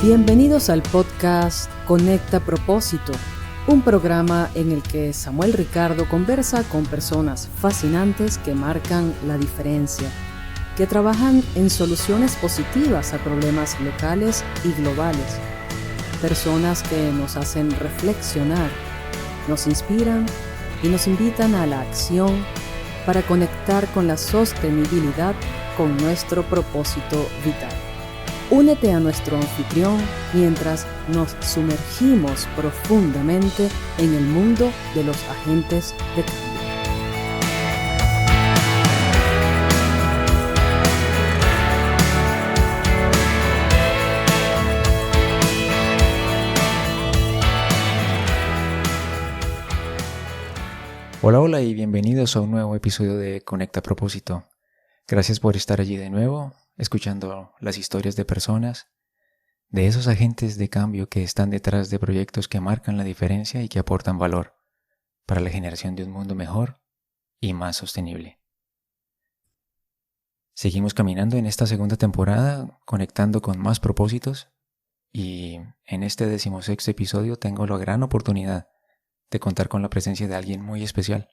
Bienvenidos al podcast Conecta Propósito, un programa en el que Samuel Ricardo conversa con personas fascinantes que marcan la diferencia, que trabajan en soluciones positivas a problemas locales y globales. Personas que nos hacen reflexionar, nos inspiran y nos invitan a la acción para conectar con la sostenibilidad con nuestro propósito vital. Únete a nuestro anfitrión mientras nos sumergimos profundamente en el mundo de los agentes de cambio. Hola y bienvenidos a un nuevo episodio de Conecta Propósito. Gracias por estar allí de nuevo, escuchando las historias de personas, de esos agentes de cambio que están detrás de proyectos que marcan la diferencia y que aportan valor para la generación de un mundo mejor y más sostenible. Seguimos caminando en esta segunda temporada, conectando con más propósitos, y en este 16º episodio tengo la gran oportunidad de contar con la presencia de alguien muy especial.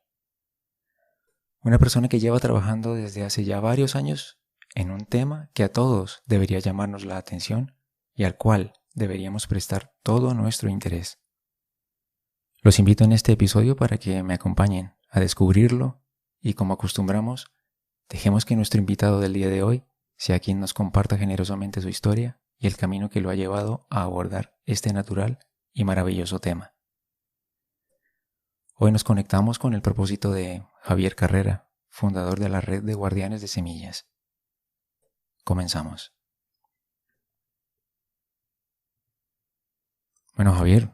Una persona que lleva trabajando desde hace ya varios años en un tema que a todos debería llamarnos la atención y al cual deberíamos prestar todo nuestro interés. Los invito en este episodio para que me acompañen a descubrirlo y, como acostumbramos, dejemos que nuestro invitado del día de hoy sea quien nos comparta generosamente su historia y el camino que lo ha llevado a abordar este natural y maravilloso tema. Hoy nos conectamos con el propósito de Javier Carrera, fundador de la Red de Guardianes de Semillas. Comenzamos. Bueno, Javier,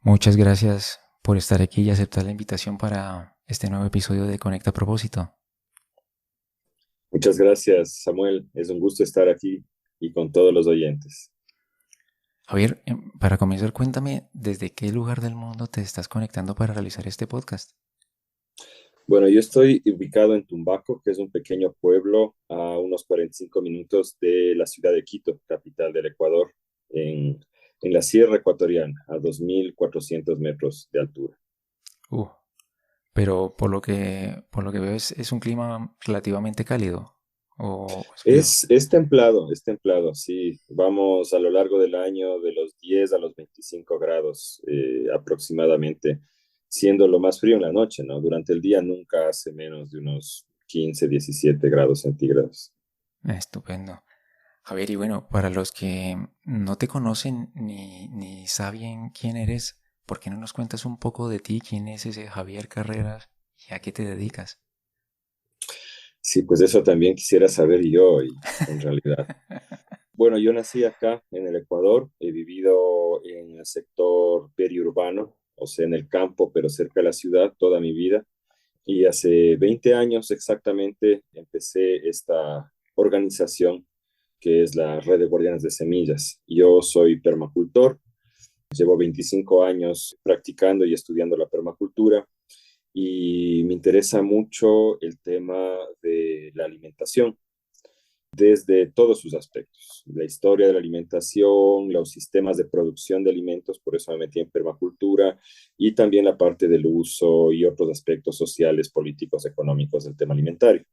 muchas gracias por estar aquí y aceptar la invitación para este nuevo episodio de Conecta Propósito. Muchas gracias, Samuel. Es un gusto estar aquí y con todos los oyentes. Javier, para comenzar, cuéntame desde qué lugar del mundo te estás conectando para realizar este podcast. Bueno, yo estoy ubicado en Tumbaco, que es un pequeño pueblo a unos 45 minutos de la ciudad de Quito, capital del Ecuador, en la Sierra Ecuatoriana, a 2.400 metros de altura. Pero por lo que veo es un clima relativamente cálido. ¿O es Es templado, sí. Vamos a lo largo del año de los 10 a los 25 grados aproximadamente, siendo lo más frío en la noche, ¿no? Durante el día nunca hace menos de unos 15, 17 grados centígrados. Estupendo. Javier, y bueno, para los que no te conocen ni saben quién eres, ¿por qué no nos cuentas un poco de ti? ¿Quién es ese Javier Carreras y a qué te dedicas? Sí, pues eso también quisiera saber yo, y en realidad. Bueno, yo nací acá en el Ecuador, he vivido en el sector periurbano, o sea, en el campo, pero cerca de la ciudad toda mi vida. Y hace 20 años exactamente empecé esta organización que es la Red de Guardianes de Semillas. Yo soy permacultor, llevo 25 años practicando y estudiando la permacultura y me interesa mucho el tema de la alimentación desde todos sus aspectos, la historia de la alimentación, los sistemas de producción de alimentos, por eso me metí en permacultura, y también la parte del uso y otros aspectos sociales, políticos, económicos del tema alimentario.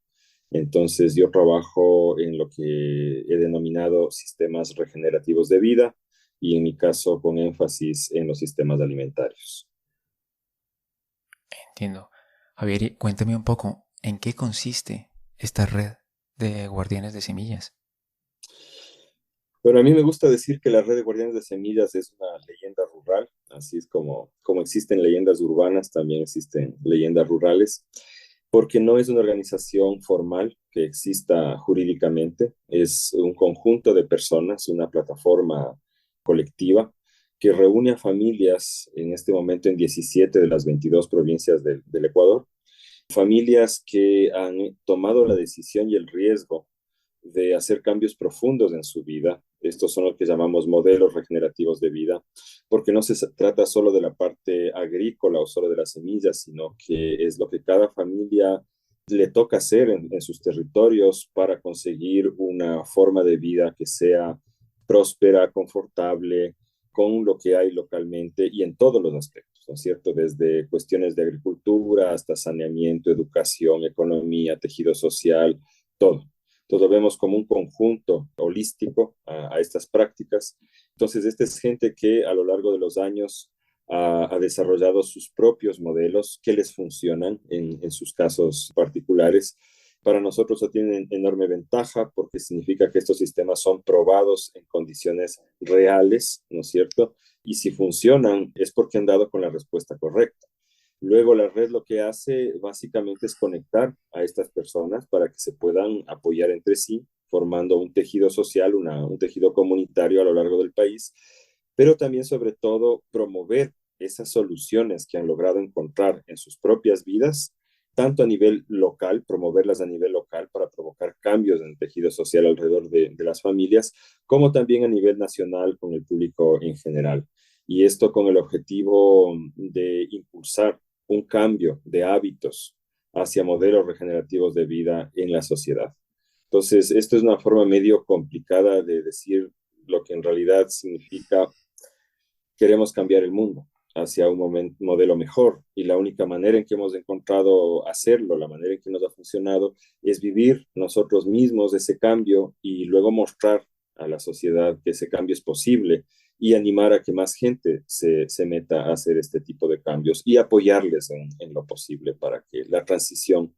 Entonces yo trabajo en lo que he denominado sistemas regenerativos de vida y en mi caso con énfasis en los sistemas alimentarios. Entiendo. Javier, cuéntame un poco, ¿en qué consiste esta red de Guardianes de Semillas? Bueno, a mí me gusta decir que la Red de Guardianes de Semillas es una leyenda rural, así es como existen leyendas urbanas, también existen leyendas rurales, porque no es una organización formal que exista jurídicamente, es un conjunto de personas, una plataforma colectiva que reúne a familias en este momento en 17 de las 22 provincias del Ecuador, familias que han tomado la decisión y el riesgo de hacer cambios profundos en su vida. Estos son lo que llamamos modelos regenerativos de vida, porque no se trata solo de la parte agrícola o solo de las semillas, sino que es lo que cada familia le toca hacer en sus territorios para conseguir una forma de vida que sea próspera, confortable, con lo que hay localmente y en todos los aspectos, ¿no es cierto? Desde cuestiones de agricultura hasta saneamiento, educación, economía, tejido social, todo. Entonces lo vemos como un conjunto holístico a estas prácticas. Entonces, esta es gente que a lo largo de los años ha desarrollado sus propios modelos que les funcionan en sus casos particulares. Para nosotros eso tiene enorme ventaja porque significa que estos sistemas son probados en condiciones reales, ¿no es cierto? Y si funcionan es porque han dado con la respuesta correcta. Luego la red lo que hace básicamente es conectar a estas personas para que se puedan apoyar entre sí, formando un tejido social, un tejido comunitario a lo largo del país, pero también sobre todo promover esas soluciones que han logrado encontrar en sus propias vidas, tanto a nivel local, promoverlas a nivel local para provocar cambios en el tejido social alrededor de las familias, como también a nivel nacional con el público en general. Y esto con el objetivo de impulsar un cambio de hábitos hacia modelos regenerativos de vida en la sociedad. Entonces, esto es una forma medio complicada de decir lo que en realidad significa queremos cambiar el mundo hacia un modelo mejor y la única manera en que hemos encontrado hacerlo, la manera en que nos ha funcionado, es vivir nosotros mismos ese cambio y luego mostrar a la sociedad que ese cambio es posible y animar a que más gente se meta a hacer este tipo de cambios y apoyarles en lo posible para que la transición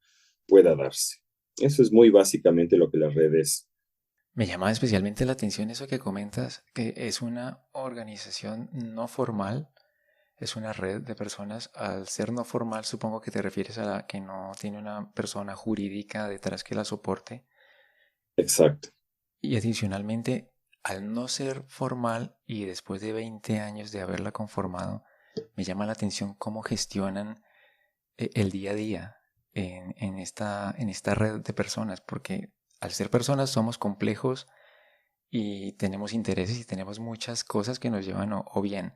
pueda darse. Eso es muy básicamente lo que la red es. Me llama especialmente la atención eso que comentas, que es una organización no formal, es una red de personas. Al ser no formal, supongo que te refieres a la que no tiene una persona jurídica detrás que la soporte. Exacto. Y adicionalmente, al no ser formal y después de 20 años de haberla conformado, me llama la atención cómo gestionan el día a día en esta red de personas, porque al ser personas somos complejos y tenemos intereses y tenemos muchas cosas que nos llevan o bien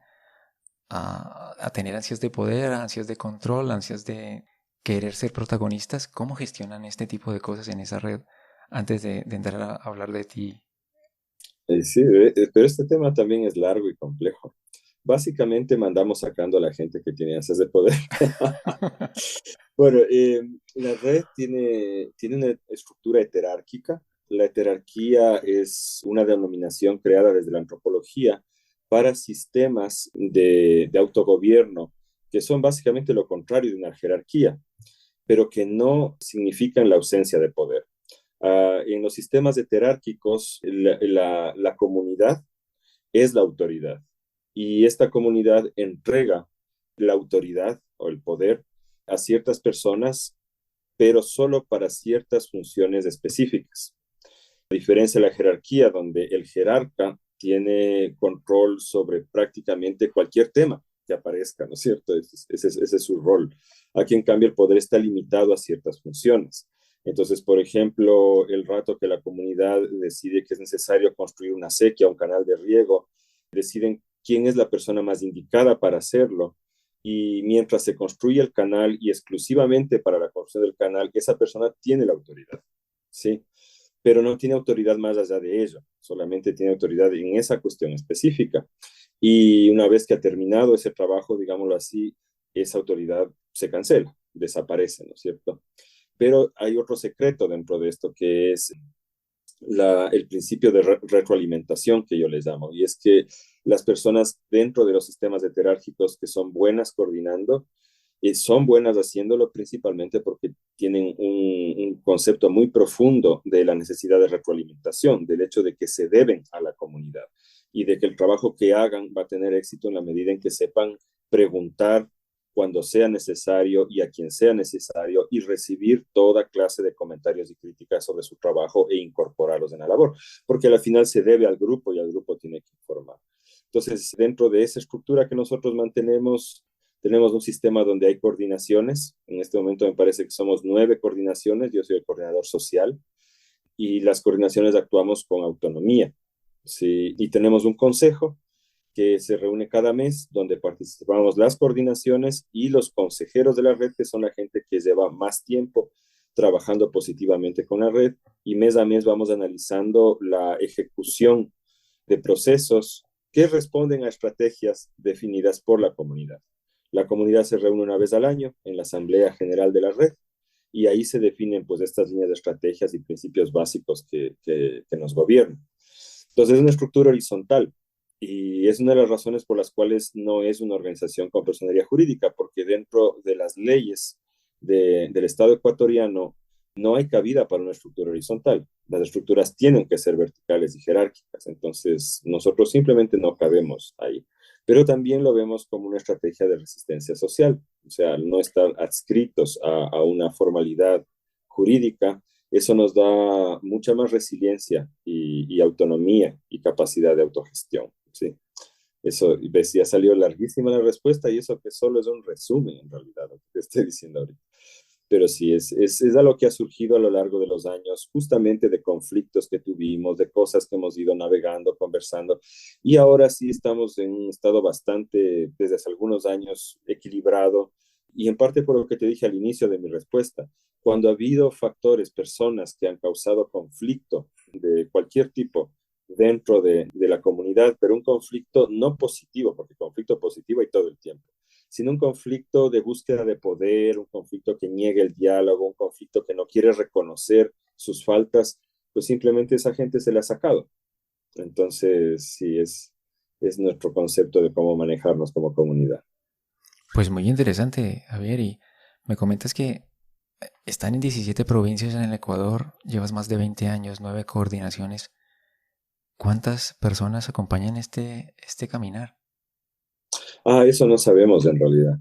a tener ansias de poder, ansias de control, ansias de querer ser protagonistas. ¿Cómo gestionan este tipo de cosas en esa red antes de entrar a hablar de ti? Sí, pero este tema también es largo y complejo. Básicamente mandamos sacando a la gente que tiene ansias de poder. Bueno, la red tiene una estructura heterárquica. La heterarquía es una denominación creada desde la antropología para sistemas de autogobierno que son básicamente lo contrario de una jerarquía, pero que no significan la ausencia de poder. En los sistemas heterárquicos, la comunidad es la autoridad y esta comunidad entrega la autoridad o el poder a ciertas personas, pero solo para ciertas funciones específicas. A diferencia de la jerarquía, donde el jerarca tiene control sobre prácticamente cualquier tema que aparezca, ¿no es cierto? Ese es su rol. Aquí, en cambio, el poder está limitado a ciertas funciones. Entonces, por ejemplo, el rato que la comunidad decide que es necesario construir una acequia, un canal de riego, deciden quién es la persona más indicada para hacerlo. Y mientras se construye el canal y exclusivamente para la construcción del canal, esa persona tiene la autoridad, ¿sí? Pero no tiene autoridad más allá de ello, solamente tiene autoridad en esa cuestión específica. Y una vez que ha terminado ese trabajo, digámoslo así, esa autoridad se cancela, desaparece, ¿no es cierto? Pero hay otro secreto dentro de esto que es el principio de retroalimentación que yo les llamo, y es que las personas dentro de los sistemas heterárquicos que son buenas coordinando, son buenas haciéndolo principalmente porque tienen un concepto muy profundo de la necesidad de retroalimentación, del hecho de que se deben a la comunidad y de que el trabajo que hagan va a tener éxito en la medida en que sepan preguntar cuando sea necesario y a quien sea necesario y recibir toda clase de comentarios y críticas sobre su trabajo e incorporarlos en la labor, porque al final se debe al grupo y al grupo tiene que informar. Entonces, dentro de esa estructura que nosotros mantenemos, tenemos un sistema donde hay coordinaciones. En este momento me parece que somos 9 coordinaciones. Yo soy el coordinador social y las coordinaciones actuamos con autonomía. ¿Sí? Y tenemos un consejo que se reúne cada mes, donde participamos las coordinaciones y los consejeros de la red, que son la gente que lleva más tiempo trabajando positivamente con la red, y mes a mes vamos analizando la ejecución de procesos que responden a estrategias definidas por la comunidad. La comunidad se reúne una vez al año en la Asamblea General de la Red y ahí se definen pues estas líneas de estrategias y principios básicos que nos gobiernan. Entonces es una estructura horizontal y es una de las razones por las cuales no es una organización con personería jurídica, porque dentro de las leyes del Estado ecuatoriano no hay cabida para una estructura horizontal. Las estructuras tienen que ser verticales y jerárquicas, entonces nosotros simplemente no cabemos ahí. Pero también lo vemos como una estrategia de resistencia social, o sea, no estar adscritos a una formalidad jurídica, eso nos da mucha más resiliencia y autonomía y capacidad de autogestión, ¿sí? Eso, ves, ya salió larguísima la respuesta y eso que solo es un resumen en realidad, lo que te estoy diciendo ahorita. Pero sí, es algo que ha surgido a lo largo de los años, justamente de conflictos que tuvimos, de cosas que hemos ido navegando, conversando, y ahora sí estamos en un estado bastante, desde hace algunos años, equilibrado, y en parte por lo que te dije al inicio de mi respuesta, cuando ha habido factores, personas que han causado conflicto de cualquier tipo dentro de la comunidad, pero un conflicto no positivo, porque conflicto positivo hay todo el tiempo, sino un conflicto de búsqueda de poder, un conflicto que niegue el diálogo, un conflicto que no quiere reconocer sus faltas, pues simplemente esa gente se le ha sacado. Entonces, sí, es nuestro concepto de cómo manejarnos como comunidad. Pues muy interesante, Javier, y me comentas que están en 17 provincias en el Ecuador, llevas más de 20 años, 9 coordinaciones. ¿Cuántas personas acompañan este caminar? Eso no sabemos en realidad.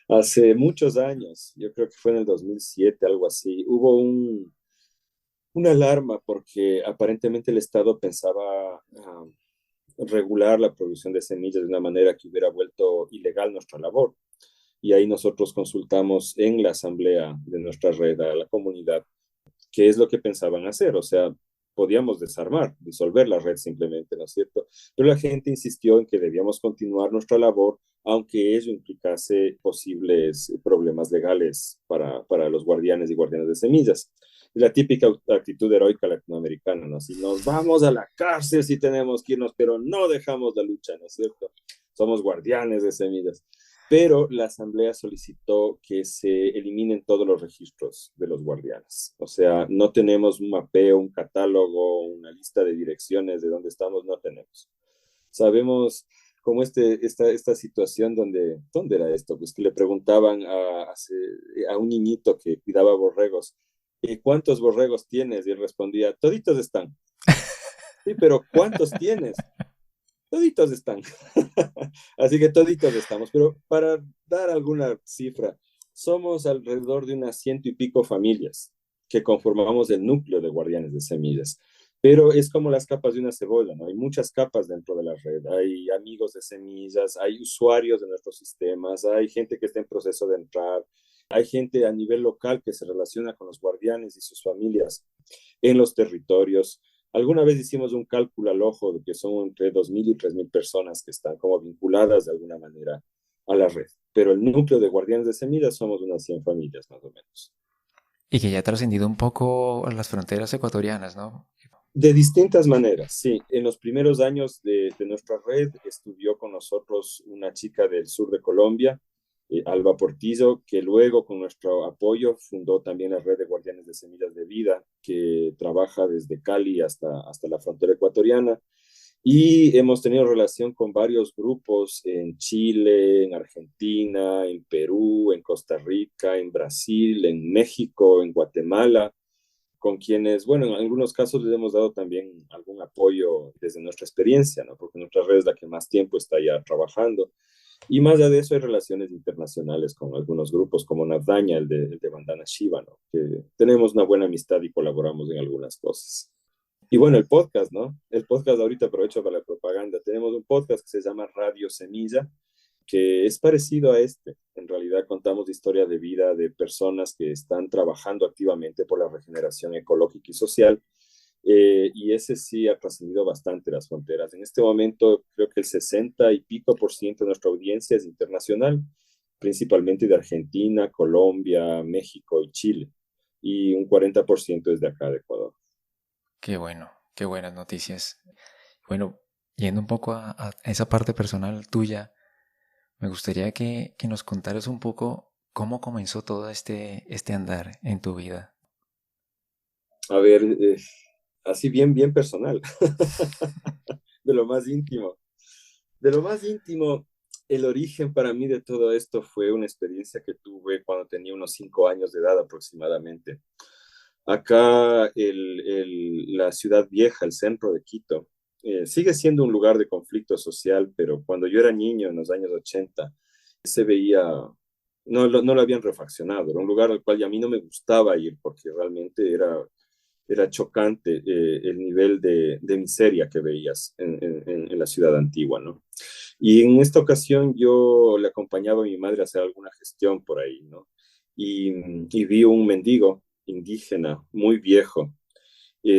Hace muchos años, yo creo que fue en el 2007, algo así, hubo una alarma porque aparentemente el Estado pensaba regular la producción de semillas de una manera que hubiera vuelto ilegal nuestra labor. Y ahí nosotros consultamos en la asamblea de nuestra red a la comunidad qué es lo que pensaban hacer. O sea, podíamos desarmar, disolver la red simplemente, ¿no es cierto? Pero la gente insistió en que debíamos continuar nuestra labor, aunque ello implicase posibles problemas legales para los guardianes y guardianas de semillas. La típica actitud heroica latinoamericana, ¿no? Si nos vamos a la cárcel, si tenemos que irnos, pero no dejamos la lucha, ¿no es cierto? Somos guardianes de semillas. Pero la asamblea solicitó que se eliminen todos los registros de los guardianes. O sea, no tenemos un mapeo, un catálogo, una lista de direcciones de dónde estamos, no tenemos. Sabemos como esta situación ¿dónde era esto? Pues que le preguntaban a un niñito que cuidaba borregos, ¿cuántos borregos tienes? Y él respondía, toditos están. Sí, pero ¿cuántos tienes? Toditos están. Así que toditos estamos. Pero para dar alguna cifra, somos alrededor de unas 100 y pico familias que conformamos el núcleo de Guardianes de Semillas. Pero es como las capas de una cebolla, ¿no? Hay muchas capas dentro de la red. Hay amigos de semillas, hay usuarios de nuestros sistemas, hay gente que está en proceso de entrar, hay gente a nivel local que se relaciona con los guardianes y sus familias en los territorios. Alguna vez hicimos un cálculo al ojo de que son entre 2.000 y 3.000 personas que están como vinculadas de alguna manera a la red. Pero el núcleo de Guardianes de Semillas somos unas 100 familias más o menos. Y que ya ha trascendido un poco las fronteras ecuatorianas, ¿no? De distintas maneras, sí. En los primeros años de nuestra red estudió con nosotros una chica del sur de Colombia, Alba Portillo, que luego con nuestro apoyo fundó también la red de Guardianes de Semillas de Vida, que trabaja desde Cali hasta la frontera ecuatoriana. Y hemos tenido relación con varios grupos en Chile, en Argentina, en Perú, en Costa Rica, en Brasil, en México, en Guatemala, con quienes, bueno, en algunos casos les hemos dado también algún apoyo desde nuestra experiencia, ¿no? Porque nuestra red es la que más tiempo está ya trabajando. Y más allá de eso hay relaciones internacionales con algunos grupos como Navdaña, el de Bandana Shiva, ¿no? Que tenemos una buena amistad y colaboramos en algunas cosas. Y bueno, el podcast, ¿no? El podcast ahorita aprovecho para la propaganda. Tenemos un podcast que se llama Radio Semilla, que es parecido a este. En realidad contamos historias de vida de personas que están trabajando activamente por la regeneración ecológica y social. Y ese sí ha trascendido bastante las fronteras. En este momento creo que el 60 y pico% de nuestra audiencia es internacional, principalmente de Argentina, Colombia, México y Chile. Y un 40% es de acá, de Ecuador. Qué bueno, qué buenas noticias. Bueno, yendo un poco a esa parte personal tuya, me gustaría que nos contaras un poco cómo comenzó todo este andar en tu vida. A ver, así bien, bien personal, de lo más íntimo. De lo más íntimo, el origen para mí de todo esto fue una experiencia que tuve cuando tenía unos 5 años de edad aproximadamente. Acá, la ciudad vieja, el centro de Quito, sigue siendo un lugar de conflicto social, pero cuando yo era niño, en los años 80, se veía, no lo habían refaccionado, era un lugar al cual a mí no me gustaba ir porque realmente era chocante el nivel de miseria que veías en la ciudad antigua, ¿no? Y en esta ocasión yo le acompañaba a mi madre a hacer alguna gestión por ahí, ¿no? Y, y vi un mendigo indígena muy viejo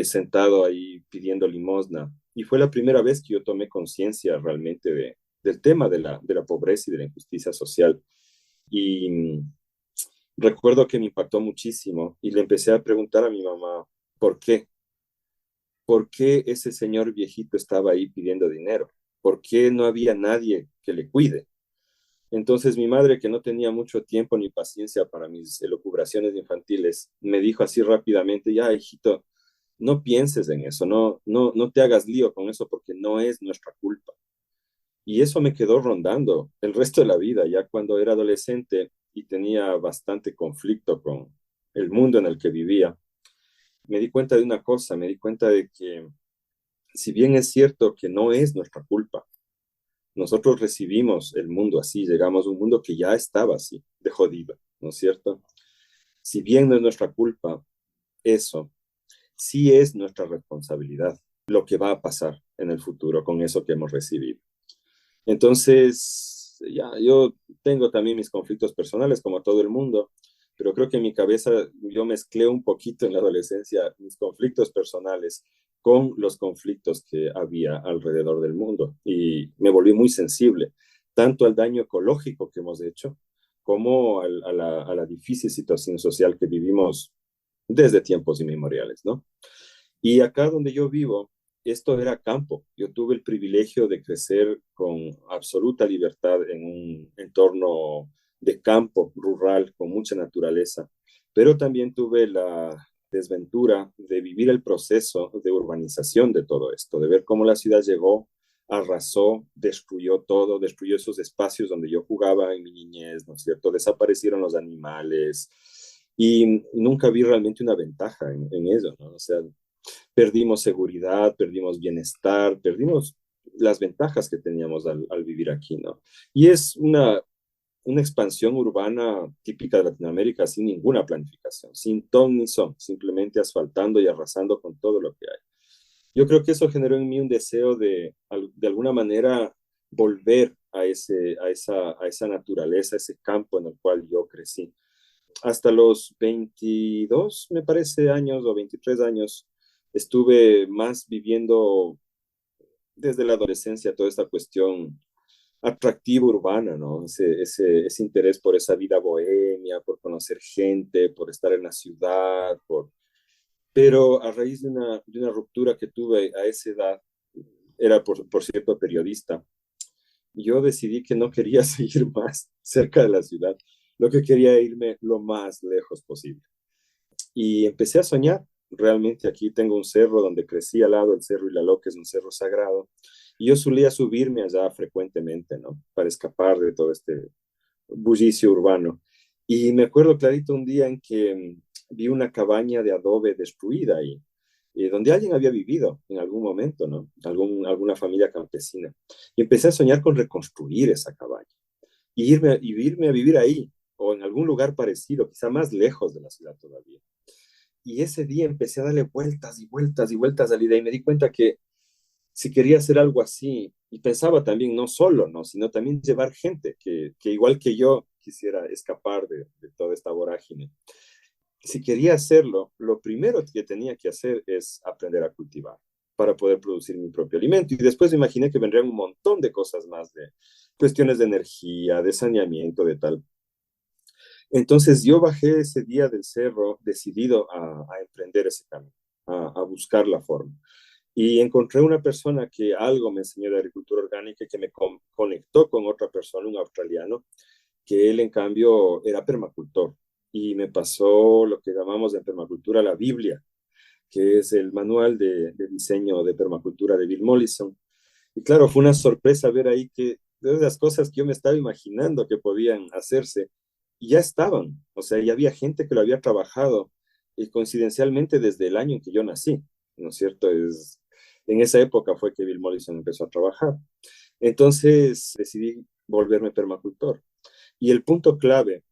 sentado ahí pidiendo limosna. Y fue la primera vez que yo tomé conciencia realmente del tema de la pobreza y de la injusticia social. Y recuerdo que me impactó muchísimo y le empecé a preguntar a mi mamá, ¿por qué? ¿Por qué ese señor viejito estaba ahí pidiendo dinero? ¿Por qué no había nadie que le cuide? Entonces mi madre, que no tenía mucho tiempo ni paciencia para mis elucubraciones infantiles, me dijo así rápidamente, ya, hijito, no pienses en eso, no te hagas lío con eso porque no es nuestra culpa. Y eso me quedó rondando el resto de la vida, ya cuando era adolescente y tenía bastante conflicto con el mundo en el que vivía. Me di cuenta de una cosa, me di cuenta de que si bien es cierto que no es nuestra culpa, nosotros recibimos el mundo así, llegamos a un mundo que ya estaba así, de jodido, ¿no es cierto? Si bien no es nuestra culpa, eso sí es nuestra responsabilidad, lo que va a pasar en el futuro con eso que hemos recibido. Entonces, ya, yo tengo también mis conflictos personales como todo el mundo, pero creo que en mi cabeza yo mezclé un poquito en la adolescencia mis conflictos personales con los conflictos que había alrededor del mundo y me volví muy sensible, tanto al daño ecológico que hemos hecho como a la difícil situación social que vivimos desde tiempos inmemoriales, ¿no? Y acá donde yo vivo, esto era campo. Yo tuve el privilegio de crecer con absoluta libertad en un entorno de campo rural, con mucha naturaleza, pero también tuve la desventura de vivir el proceso de urbanización de todo esto, de ver cómo la ciudad llegó, arrasó, destruyó todo, destruyó esos espacios donde yo jugaba en mi niñez, ¿no es cierto? Desaparecieron los animales y nunca vi realmente una ventaja en eso, ¿no? O sea, perdimos seguridad, perdimos bienestar, perdimos las ventajas que teníamos al vivir aquí, ¿no? Y es una expansión urbana típica de Latinoamérica sin ninguna planificación, sin ton ni son, simplemente asfaltando y arrasando con todo lo que hay. Yo creo que eso generó en mí un deseo de alguna manera volver a esa naturaleza, a ese campo en el cual yo crecí. Hasta los 22, me parece, años o 23 años, estuve más viviendo desde la adolescencia toda esta cuestión atractiva urbana, ¿no? Ese interés por esa vida bohemia, por conocer gente, por estar en la ciudad, pero a raíz de una ruptura que tuve a esa edad, era por cierto periodista, yo decidí que no quería seguir más cerca de la ciudad, lo que quería irme lo más lejos posible. Y empecé a soñar. Realmente aquí tengo un cerro donde crecí al lado, el Cerro Ilaló, que es un cerro sagrado, y yo solía subirme allá frecuentemente, ¿no? Para escapar de todo este bullicio urbano. Y me acuerdo clarito un día en que vi una cabaña de adobe destruida ahí, donde alguien había vivido en algún momento, ¿no? Alguna familia campesina. Y empecé a soñar con reconstruir esa cabaña y irme a vivir ahí o en algún lugar parecido, quizá más lejos de la ciudad todavía. Y ese día empecé a darle vueltas y vueltas y vueltas a la idea y me di cuenta que si quería hacer algo así, y pensaba también no solo, ¿no? Sino también llevar gente que igual que yo quisiera escapar de toda esta vorágine. Si quería hacerlo, lo primero que tenía que hacer es aprender a cultivar para poder producir mi propio alimento. Y después me imaginé que vendrían un montón de cosas más, de cuestiones de energía, de saneamiento, de tal. Entonces yo bajé ese día del cerro decidido a emprender ese camino, a buscar la forma. Y encontré una persona que algo me enseñó de agricultura orgánica y que me conectó con otra persona, un australiano, que él en cambio era permacultor. Y me pasó lo que llamamos en permacultura la Biblia, que es el manual de diseño de permacultura de Bill Mollison. Y claro, fue una sorpresa ver ahí que de las cosas que yo me estaba imaginando que podían hacerse, ya estaban. O sea, ya había gente que lo había trabajado, y coincidencialmente desde el año en que yo nací, ¿no es cierto? En esa época fue que Bill Mollison empezó a trabajar. Entonces decidí volverme permacultor. Y el punto clave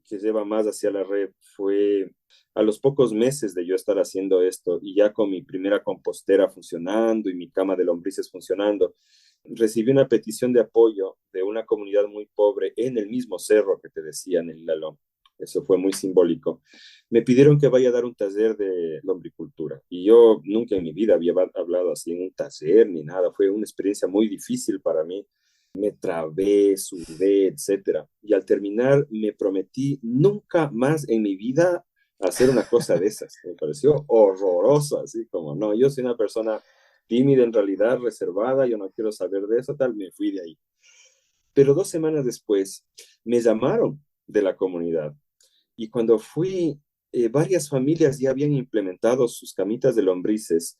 que lleva más hacia la red fue a los pocos meses de yo estar haciendo esto y ya con mi primera compostera funcionando y mi cama de lombrices funcionando, recibí una petición de apoyo de una comunidad muy pobre en el mismo cerro que te decía, en el Ilalón. Eso fue muy simbólico. Me pidieron que vaya a dar un taller de lombricultura y yo nunca en mi vida había hablado así en un taller ni nada. Fue una experiencia muy difícil para mí. Me trabé, sudé, etcétera. Y al terminar me prometí nunca más en mi vida hacer una cosa de esas. Me pareció horroroso, así como, no, yo soy una persona tímida en realidad, reservada, yo no quiero saber de eso, tal, me fui de ahí. Pero 2 semanas después me llamaron de la comunidad y cuando fui, varias familias ya habían implementado sus camitas de lombrices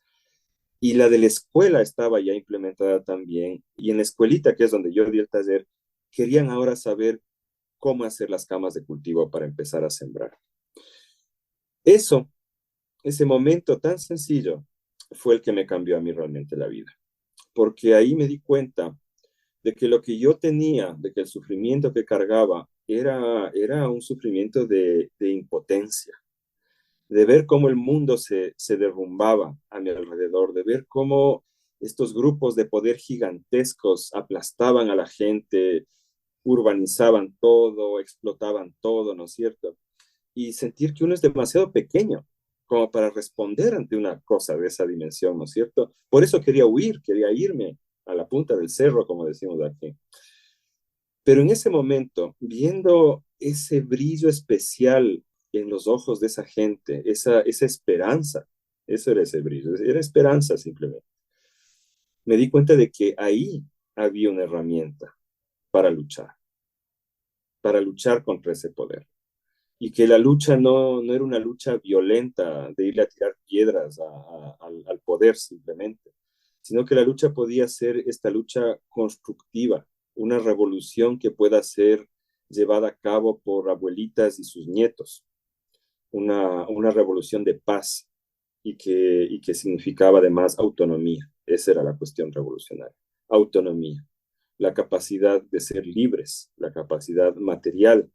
y la de la escuela estaba ya implementada también. Y en la escuelita, que es donde yo di el taller, querían ahora saber cómo hacer las camas de cultivo para empezar a sembrar. Eso, ese momento tan sencillo, fue el que me cambió a mí realmente la vida. Porque ahí me di cuenta de que lo que yo tenía, de que el sufrimiento que cargaba era un sufrimiento de impotencia, de ver cómo el mundo se derrumbaba a mi alrededor, de ver cómo estos grupos de poder gigantescos aplastaban a la gente, urbanizaban todo, explotaban todo, ¿no es cierto? Y sentir que uno es demasiado pequeño como para responder ante una cosa de esa dimensión, ¿no es cierto? Por eso quería huir, quería irme a la punta del cerro, como decimos aquí. Pero en ese momento, viendo ese brillo especial en los ojos de esa gente, esa esperanza, eso era ese brillo, era esperanza simplemente. Me di cuenta de que ahí había una herramienta para luchar contra ese poder. Y que la lucha no era una lucha violenta de irle a tirar piedras al poder simplemente, sino que la lucha podía ser esta lucha constructiva, una revolución que pueda ser llevada a cabo por abuelitas y sus nietos, una revolución de paz y que significaba además autonomía. Esa era la cuestión revolucionaria, autonomía, la capacidad de ser libres, la capacidad material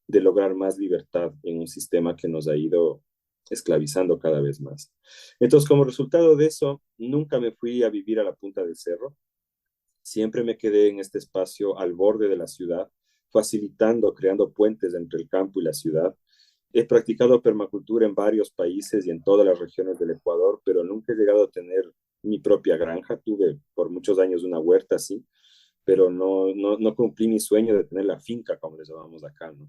de lograr más libertad en un sistema que nos ha ido esclavizando cada vez más. Entonces, como resultado de eso, nunca me fui a vivir a la punta del cerro, siempre me quedé en este espacio al borde de la ciudad, facilitando, creando puentes entre el campo y la ciudad. He practicado permacultura en varios países y en todas las regiones del Ecuador, pero nunca he llegado a tener mi propia granja. Tuve por muchos años una huerta, sí, pero no cumplí mi sueño de tener la finca, como les llamamos acá, ¿no?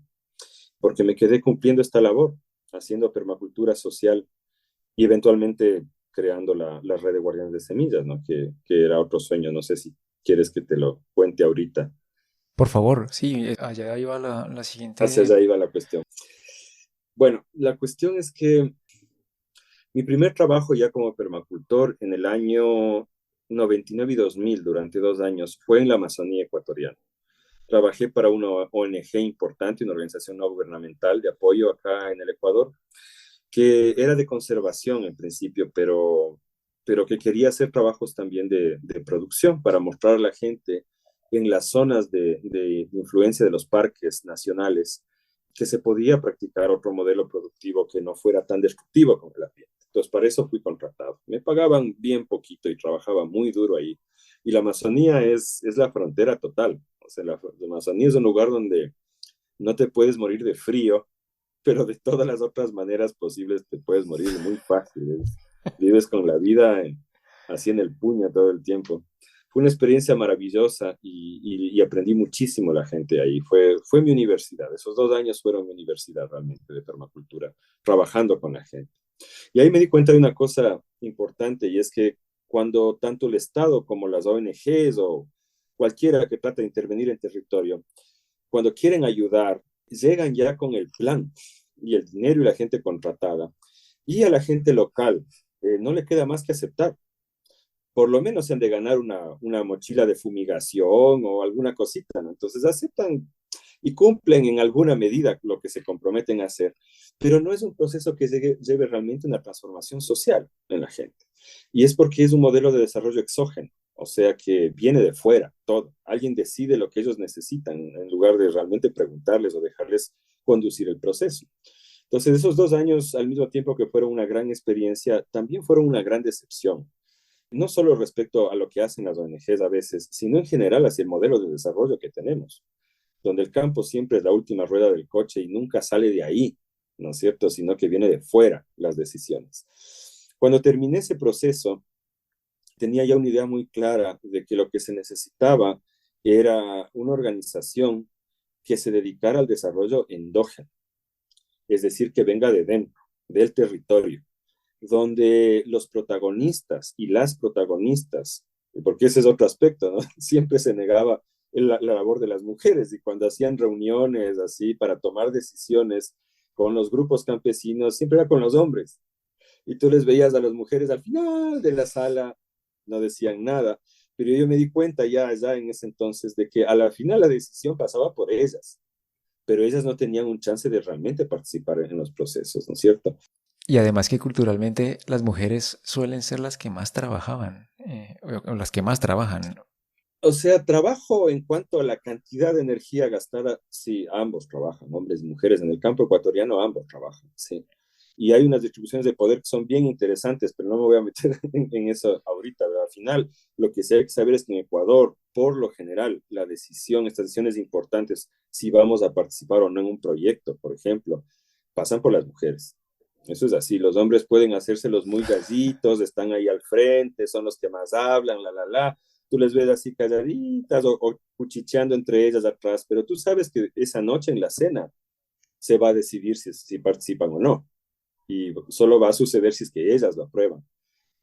Porque me quedé cumpliendo esta labor, haciendo permacultura social y eventualmente creando la red de guardianes de semillas, ¿no? Que era otro sueño, no sé si quieres que te lo cuente ahorita. Por favor, sí, allá iba la Hacia siguiente. allá iba la cuestión. Bueno, la cuestión es que mi primer trabajo ya como permacultor en el año 99 y 2000, durante 2 años, fue en la Amazonía ecuatoriana. Trabajé para una ONG importante, una organización no gubernamental de apoyo acá en el Ecuador, que era de conservación en principio, pero que quería hacer trabajos también de producción para mostrar a la gente en las zonas de influencia de los parques nacionales que se podía practicar otro modelo productivo que no fuera tan destructivo como el ambiente. Entonces, para eso fui contratado. Me pagaban bien poquito y trabajaba muy duro ahí. Y la Amazonía es la frontera total. O sea, la Amazonía es un lugar donde no te puedes morir de frío, pero de todas las otras maneras posibles te puedes morir muy fácil. Vives con la vida así en el puño todo el tiempo. Fue una experiencia maravillosa y aprendí muchísimo la gente ahí. Fue mi universidad. Esos 2 años fueron mi universidad realmente de permacultura, trabajando con la gente. Y ahí me di cuenta de una cosa importante y es que cuando tanto el Estado como las ONGs o cualquiera que trata de intervenir en territorio, cuando quieren ayudar, llegan ya con el plan y el dinero y la gente contratada. Y a la gente local no le queda más que aceptar. Por lo menos se han de ganar una mochila de fumigación o alguna cosita, ¿no? Entonces aceptan y cumplen en alguna medida lo que se comprometen a hacer, pero no es un proceso que lleve realmente una transformación social en la gente. Y es porque es un modelo de desarrollo exógeno, o sea que viene de fuera, todo. Alguien decide lo que ellos necesitan en lugar de realmente preguntarles o dejarles conducir el proceso. Entonces, esos 2 años, al mismo tiempo que fueron una gran experiencia, también fueron una gran decepción, no solo respecto a lo que hacen las ONGs a veces, sino en general hacia el modelo de desarrollo que tenemos, donde el campo siempre es la última rueda del coche y nunca sale de ahí, ¿no es cierto?, sino que viene de fuera las decisiones. Cuando terminé ese proceso, tenía ya una idea muy clara de que lo que se necesitaba era una organización que se dedicara al desarrollo endógeno, es decir, que venga de dentro, del territorio, donde los protagonistas y las protagonistas, porque ese es otro aspecto, ¿no? Siempre se negaba la labor de las mujeres y cuando hacían reuniones así para tomar decisiones con los grupos campesinos, siempre era con los hombres. Y tú les veías a las mujeres al final de la sala, no decían nada, pero yo me di cuenta ya en ese entonces de que a la final la decisión pasaba por ellas, pero ellas no tenían un chance de realmente participar en los procesos, ¿no es cierto? Y además que culturalmente las mujeres suelen ser las que más trabajaban, o las que más trabajan. O sea, trabajo en cuanto a la cantidad de energía gastada, sí, ambos trabajan, hombres y mujeres. En el campo ecuatoriano ambos trabajan, sí. Y hay unas distribuciones de poder que son bien interesantes, pero no me voy a meter en eso ahorita, ¿verdad? Al final, lo que sí hay que saber es que en Ecuador, por lo general, la decisión, estas decisiones importantes, si vamos a participar o no en un proyecto, por ejemplo, pasan por las mujeres. Eso es así, los hombres pueden hacerse los muy gallitos, están ahí al frente, son los que más hablan, la. Tú les ves así calladitas o cuchicheando entre ellas atrás, pero tú sabes que esa noche en la cena se va a decidir si participan o no. Y solo va a suceder si es que ellas lo aprueban.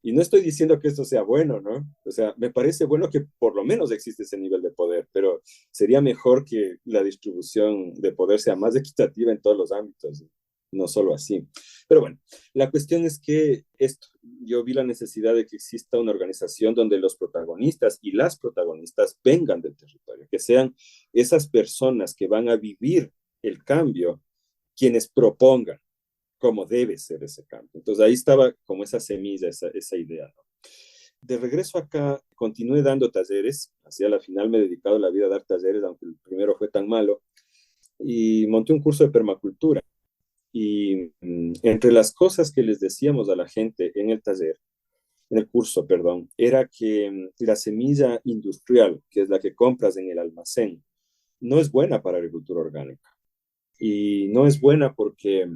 Y no estoy diciendo que esto sea bueno, ¿no? O sea, me parece bueno que por lo menos existe ese nivel de poder, pero sería mejor que la distribución de poder sea más equitativa en todos los ámbitos, no solo así. Pero bueno, la cuestión es que yo vi la necesidad de que exista una organización donde los protagonistas y las protagonistas vengan del territorio, que sean esas personas que van a vivir el cambio quienes propongan cómo debe ser ese cambio. Entonces ahí estaba como esa semilla, esa idea, ¿no? De regreso acá, continué dando talleres, hacia la final me he dedicado la vida a dar talleres, aunque el primero fue tan malo, y monté un curso de permacultura. Y entre las cosas que les decíamos a la gente en el taller, en el curso, perdón, era que la semilla industrial, que es la que compras en el almacén, no es buena para agricultura orgánica. Y no es buena porque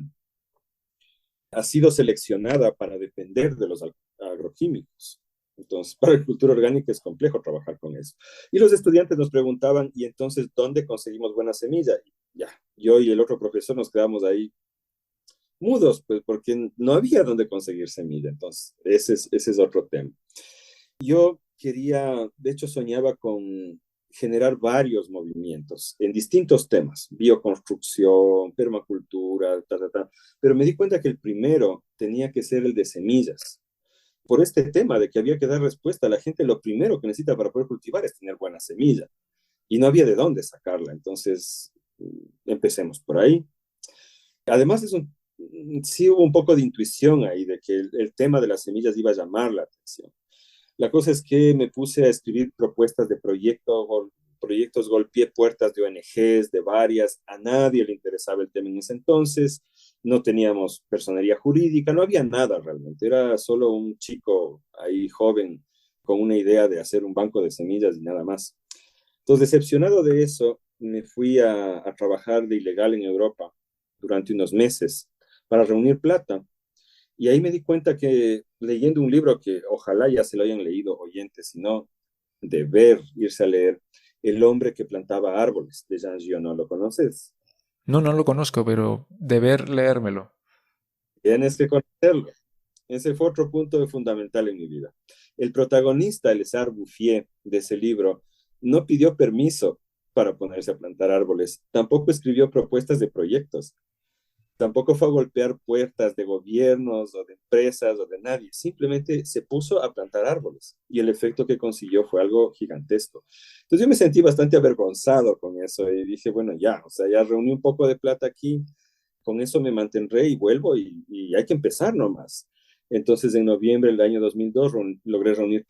ha sido seleccionada para depender de los agroquímicos. Entonces, para agricultura orgánica es complejo trabajar con eso. Y los estudiantes nos preguntaban, ¿y entonces dónde conseguimos buena semilla? Y ya, yo y el otro profesor nos quedamos ahí mudos, pues porque no había dónde conseguir semilla. Entonces, ese es otro tema. Yo quería, de hecho, soñaba con generar varios movimientos en distintos temas, bioconstrucción, permacultura, pero me di cuenta que el primero tenía que ser el de semillas. Por este tema de que había que dar respuesta a la gente, lo primero que necesita para poder cultivar es tener buena semilla. Y no había de dónde sacarla. Entonces, empecemos por ahí. Además, sí hubo un poco de intuición ahí de que el tema de las semillas iba a llamar la atención. La cosa es que me puse a escribir propuestas de proyectos, golpeé puertas de ONGs, de varias, a nadie le interesaba el tema en ese entonces, no teníamos personería jurídica, no había nada realmente, era solo un chico ahí joven con una idea de hacer un banco de semillas y nada más. Entonces, decepcionado de eso, me fui a trabajar de ilegal en Europa durante unos meses para reunir plata. Y ahí me di cuenta que leyendo un libro que ojalá ya se lo hayan leído oyentes, sino de ver, irse a leer, El hombre que plantaba árboles, de Jean Giono, ¿lo conoces? No, no lo conozco, pero deber leérmelo. Tienes que conocerlo. Ese fue otro punto fundamental en mi vida. El protagonista, el César Bouffier, de ese libro, no pidió permiso para ponerse a plantar árboles, tampoco escribió propuestas de proyectos, tampoco fue a golpear puertas de gobiernos o de empresas o de nadie, simplemente se puso a plantar árboles y el efecto que consiguió fue algo gigantesco. Entonces yo me sentí bastante avergonzado con eso y dije, bueno, ya, o sea, ya reuní un poco de plata aquí, con eso me mantendré y vuelvo y hay que empezar nomás. Entonces en noviembre del año 2002 logré reunir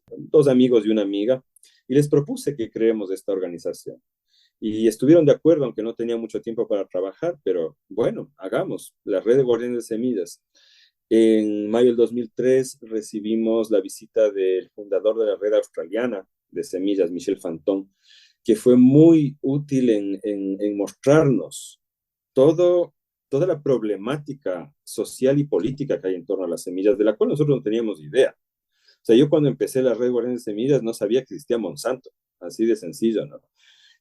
dos amigos y una amiga y les propuse que creemos esta organización. Y estuvieron de acuerdo, aunque no tenía mucho tiempo para trabajar, pero bueno, hagamos la red de guardianes de semillas. En mayo del 2003 recibimos la visita del fundador de la red australiana de semillas, Michel Fanton, que fue muy útil en mostrarnos todo, toda la problemática social y política que hay en torno a las semillas, de la cual nosotros no teníamos idea. O sea, yo cuando empecé la red de guardianes de semillas no sabía que existía Monsanto, así de sencillo, ¿no?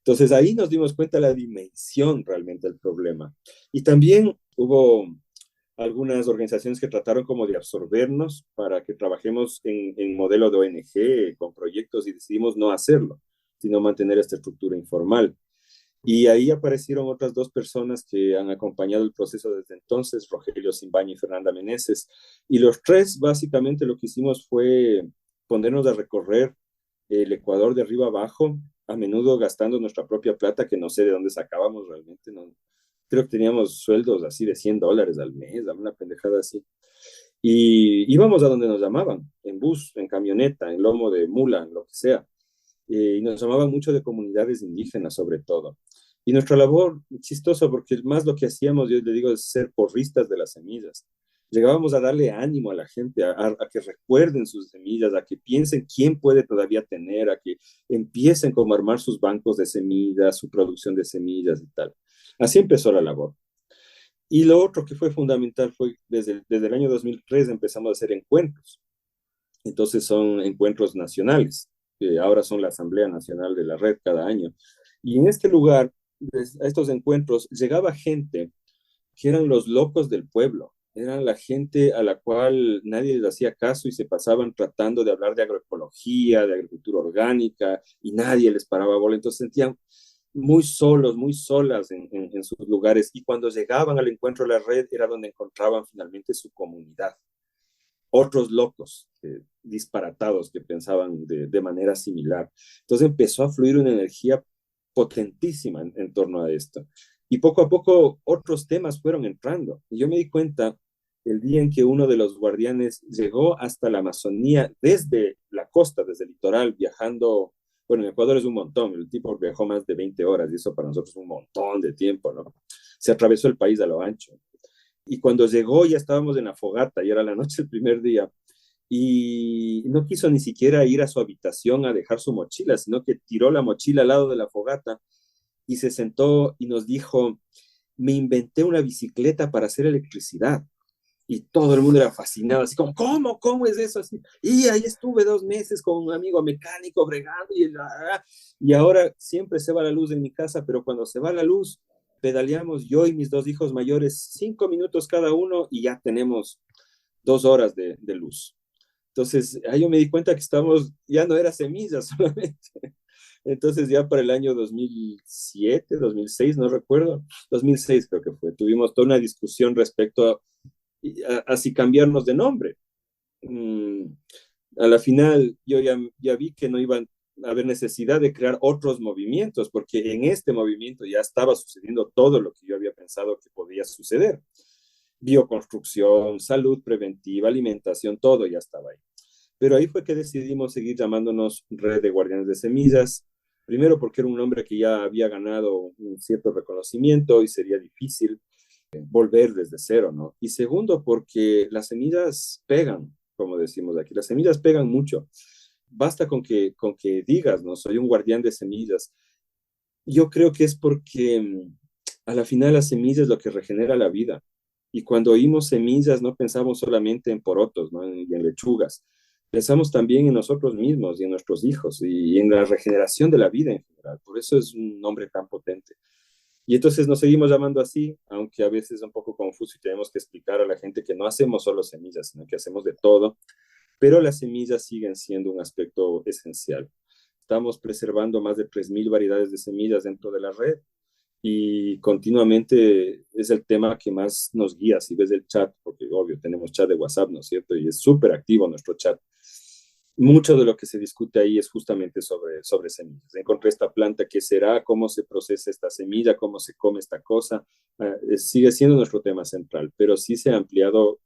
Entonces ahí nos dimos cuenta de la dimensión realmente del problema. Y también hubo algunas organizaciones que trataron como de absorbernos para que trabajemos en modelo de ONG, con proyectos, y decidimos no hacerlo, sino mantener esta estructura informal. Y ahí aparecieron otras dos personas que han acompañado el proceso desde entonces, Rogelio Simbaña y Fernanda Meneses. Y los tres, básicamente, lo que hicimos fue ponernos a recorrer el Ecuador de arriba abajo, a menudo gastando nuestra propia plata, que no sé de dónde sacábamos realmente. No, creo que teníamos sueldos así de $100 al mes, alguna pendejada así. Y íbamos a donde nos llamaban, en bus, en camioneta, en lomo de mula, en lo que sea. Y nos llamaban mucho de comunidades indígenas sobre todo. Y nuestra labor, chistoso, porque más lo que hacíamos, yo le digo, es ser porristas de las semillas. Llegábamos a darle ánimo a la gente, a que recuerden sus semillas, a que piensen quién puede todavía tener, a que empiecen como a armar sus bancos de semillas, su producción de semillas y tal. Así empezó la labor. Y lo otro que fue fundamental fue desde el año 2003 empezamos a hacer encuentros. Entonces son encuentros nacionales, que ahora son la Asamblea Nacional de la Red cada año. Y en este lugar, a estos encuentros, llegaba gente que eran los locos del pueblo, eran la gente a la cual nadie les hacía caso y se pasaban tratando de hablar de agroecología, de agricultura orgánica, y nadie les paraba bola. Entonces sentían muy solos, muy solas en sus lugares. Y cuando llegaban al encuentro de la red era donde encontraban finalmente su comunidad, otros locos, disparatados, que pensaban de manera similar. Entonces empezó a fluir una energía potentísima en torno a esto. Y poco a poco otros temas fueron entrando. Y yo me di cuenta el día en que uno de los guardianes llegó hasta la Amazonía desde la costa, desde el litoral, viajando. Bueno, en Ecuador es un montón, el tipo viajó más de 20 horas y eso para nosotros es un montón de tiempo, ¿no? Se atravesó el país a lo ancho. Y cuando llegó ya estábamos en la fogata, y era la noche del primer día, y no quiso ni siquiera ir a su habitación a dejar su mochila, sino que tiró la mochila al lado de la fogata y se sentó y nos dijo, me inventé una bicicleta para hacer electricidad. Y todo el mundo era fascinado, así como, ¿cómo? ¿Cómo es eso? Así, y ahí estuve 2 meses con un amigo mecánico bregando y ahora siempre se va la luz en mi casa, pero cuando se va la luz, pedaleamos yo y mis dos hijos mayores 5 minutos cada uno y ya tenemos 2 horas de luz. Entonces, ahí yo me di cuenta que estamos, ya no era semillas solamente. Entonces, ya para el año 2007, 2006, no recuerdo, 2006 creo que fue, tuvimos toda una discusión respecto a si cambiarnos de nombre. Mm, a la final, yo ya vi que no iba a haber necesidad de crear otros movimientos, porque en este movimiento ya estaba sucediendo todo lo que yo había pensado que podía suceder. Bioconstrucción, salud preventiva, alimentación, todo ya estaba ahí. Pero ahí fue que decidimos seguir llamándonos Red de Guardianes de Semillas. Primero porque era un nombre que ya había ganado un cierto reconocimiento y sería difícil volver desde cero, ¿no? Y segundo porque las semillas pegan, como decimos aquí, las semillas pegan mucho. Basta con que digas, ¿no? Soy un guardián de semillas. Yo creo que es porque a la final la semilla es lo que regenera la vida. Y cuando oímos semillas no pensamos solamente en porotos, ¿no? Y en lechugas. Pensamos también en nosotros mismos y en nuestros hijos y en la regeneración de la vida en general. Por eso es un nombre tan potente. Y entonces nos seguimos llamando así, aunque a veces es un poco confuso y tenemos que explicar a la gente que no hacemos solo semillas, sino que hacemos de todo. pero las semillas siguen siendo un aspecto esencial. Estamos preservando más de 3.000 variedades de semillas dentro de la red y continuamente es el tema que más nos guía. Si ves el chat, porque obvio tenemos chat de WhatsApp, ¿no es cierto? Y es súper activo nuestro chat. Mucho de lo que se discute ahí es justamente sobre semillas. Encontré esta planta, ¿qué será? ¿Cómo se procesa esta semilla? ¿Cómo se come esta cosa? Sigue siendo nuestro tema central, pero sí se ha ampliado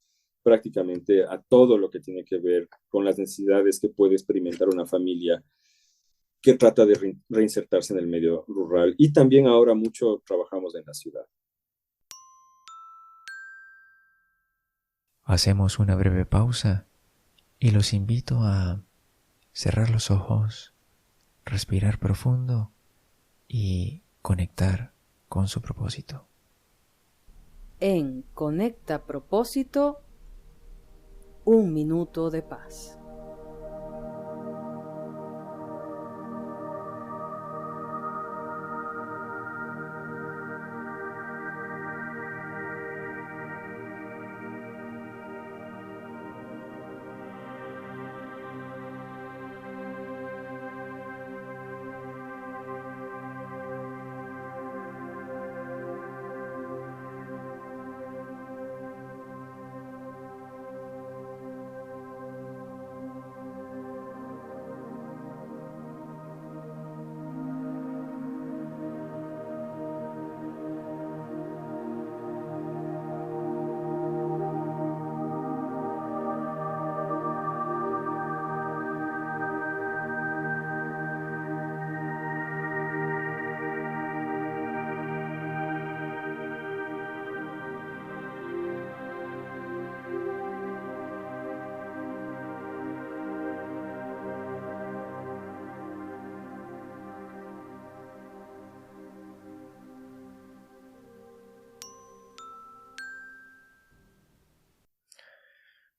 prácticamente a todo lo que tiene que ver con las necesidades que puede experimentar una familia que trata de reinsertarse en el medio rural. Y también ahora mucho trabajamos en la ciudad. Hacemos una breve pausa y los invito a cerrar los ojos, respirar profundo y conectar con su propósito. En Conecta Propósito, un minuto de paz.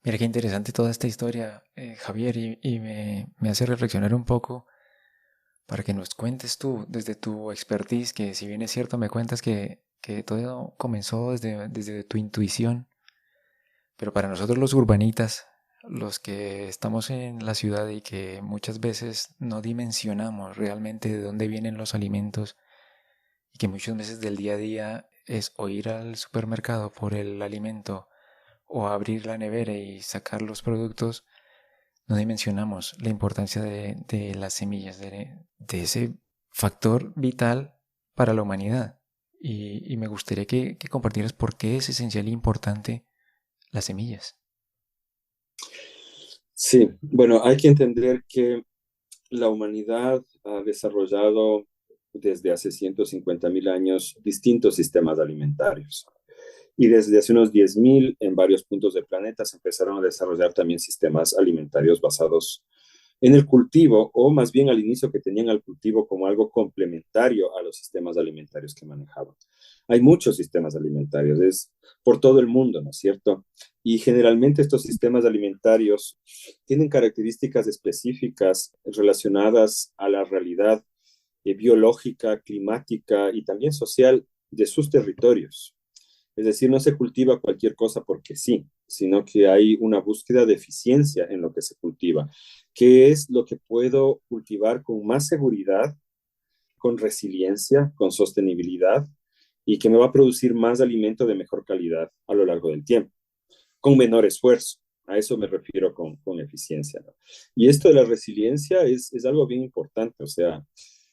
Mira qué interesante toda esta historia, Javier, y me hace reflexionar un poco para que nos cuentes tú, desde tu expertise, que si bien es cierto, me cuentas que todo comenzó desde tu intuición, pero para nosotros los urbanitas, los que estamos en la ciudad y que muchas veces no dimensionamos realmente de dónde vienen los alimentos y que muchas veces del día a día es o ir al supermercado por el alimento o abrir la nevera y sacar los productos, no dimensionamos la importancia de las semillas, de ese factor vital para la humanidad. Y me gustaría que compartieras por qué es esencial e importante las semillas. Sí, bueno, hay que entender que la humanidad ha desarrollado desde hace 150.000 años distintos sistemas alimentarios. Y desde hace unos 10.000 en varios puntos del planeta se empezaron a desarrollar también sistemas alimentarios basados en el cultivo, o más bien al inicio que tenían al cultivo como algo complementario a los sistemas alimentarios que manejaban. Hay muchos sistemas alimentarios, es por todo el mundo, ¿no es cierto? Y generalmente estos sistemas alimentarios tienen características específicas relacionadas a la realidad biológica, climática y también social de sus territorios. Es decir, no se cultiva cualquier cosa porque sí, sino que hay una búsqueda de eficiencia en lo que se cultiva. ¿Qué es lo que puedo cultivar con más seguridad, con resiliencia, con sostenibilidad y que me va a producir más alimento de mejor calidad a lo largo del tiempo, con menor esfuerzo? A eso me refiero con eficiencia, ¿no? Y esto de la resiliencia es algo bien importante. O sea,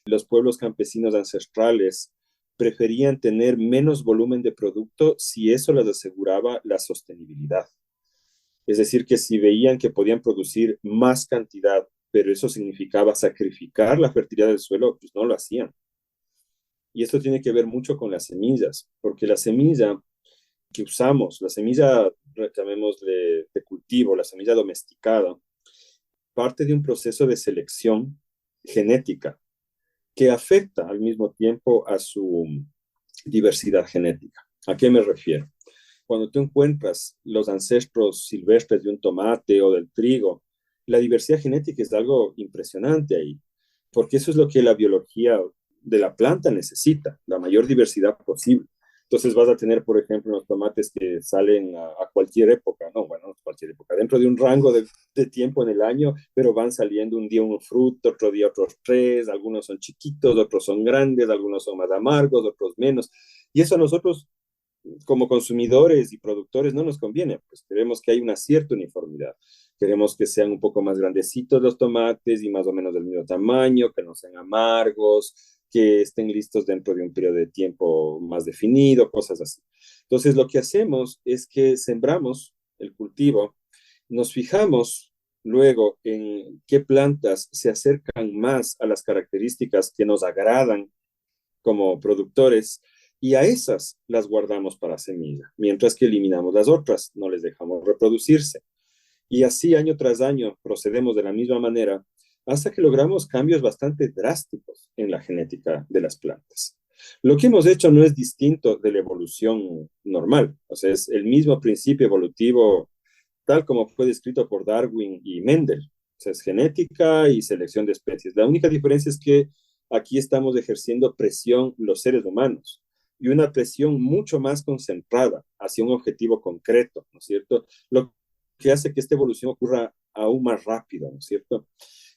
los pueblos campesinos ancestrales preferían tener menos volumen de producto si eso les aseguraba la sostenibilidad. Es decir, que si veían que podían producir más cantidad, pero eso significaba sacrificar la fertilidad del suelo, pues no lo hacían. Y esto tiene que ver mucho con las semillas, porque la semilla que usamos, la semilla, llamémosle de cultivo, la semilla domesticada, parte de un proceso de selección genética que afecta al mismo tiempo a su diversidad genética. ¿A qué me refiero? Cuando tú encuentras los ancestros silvestres de un tomate o del trigo, la diversidad genética es algo impresionante ahí, porque eso es lo que la biología de la planta necesita, la mayor diversidad posible. Entonces vas a tener, por ejemplo, unos tomates que salen a cualquier época, no, bueno, no cualquier época, dentro de un rango de tiempo en el año, pero van saliendo un día un fruto, otro día otros tres, algunos son chiquitos, otros son grandes, algunos son más amargos, otros menos. Y eso a nosotros como consumidores y productores no nos conviene, pues queremos que haya una cierta uniformidad. Queremos que sean un poco más grandecitos los tomates y más o menos del mismo tamaño, que no sean amargos, que estén listos dentro de un periodo de tiempo más definido, cosas así. Entonces, lo que hacemos es que sembramos el cultivo, nos fijamos luego en qué plantas se acercan más a las características que nos agradan como productores y a esas las guardamos para semilla, mientras que eliminamos las otras, no les dejamos reproducirse. Y así año tras año procedemos de la misma manera hasta que logramos cambios bastante drásticos en la genética de las plantas. Lo que hemos hecho no es distinto de la evolución normal, o sea, es el mismo principio evolutivo tal como fue descrito por Darwin y Mendel. O sea, es genética y selección de especies. La única diferencia es que aquí estamos ejerciendo presión los seres humanos y una presión mucho más concentrada hacia un objetivo concreto, ¿no es cierto? Lo que hace que esta evolución ocurra aún más rápido, ¿no es cierto?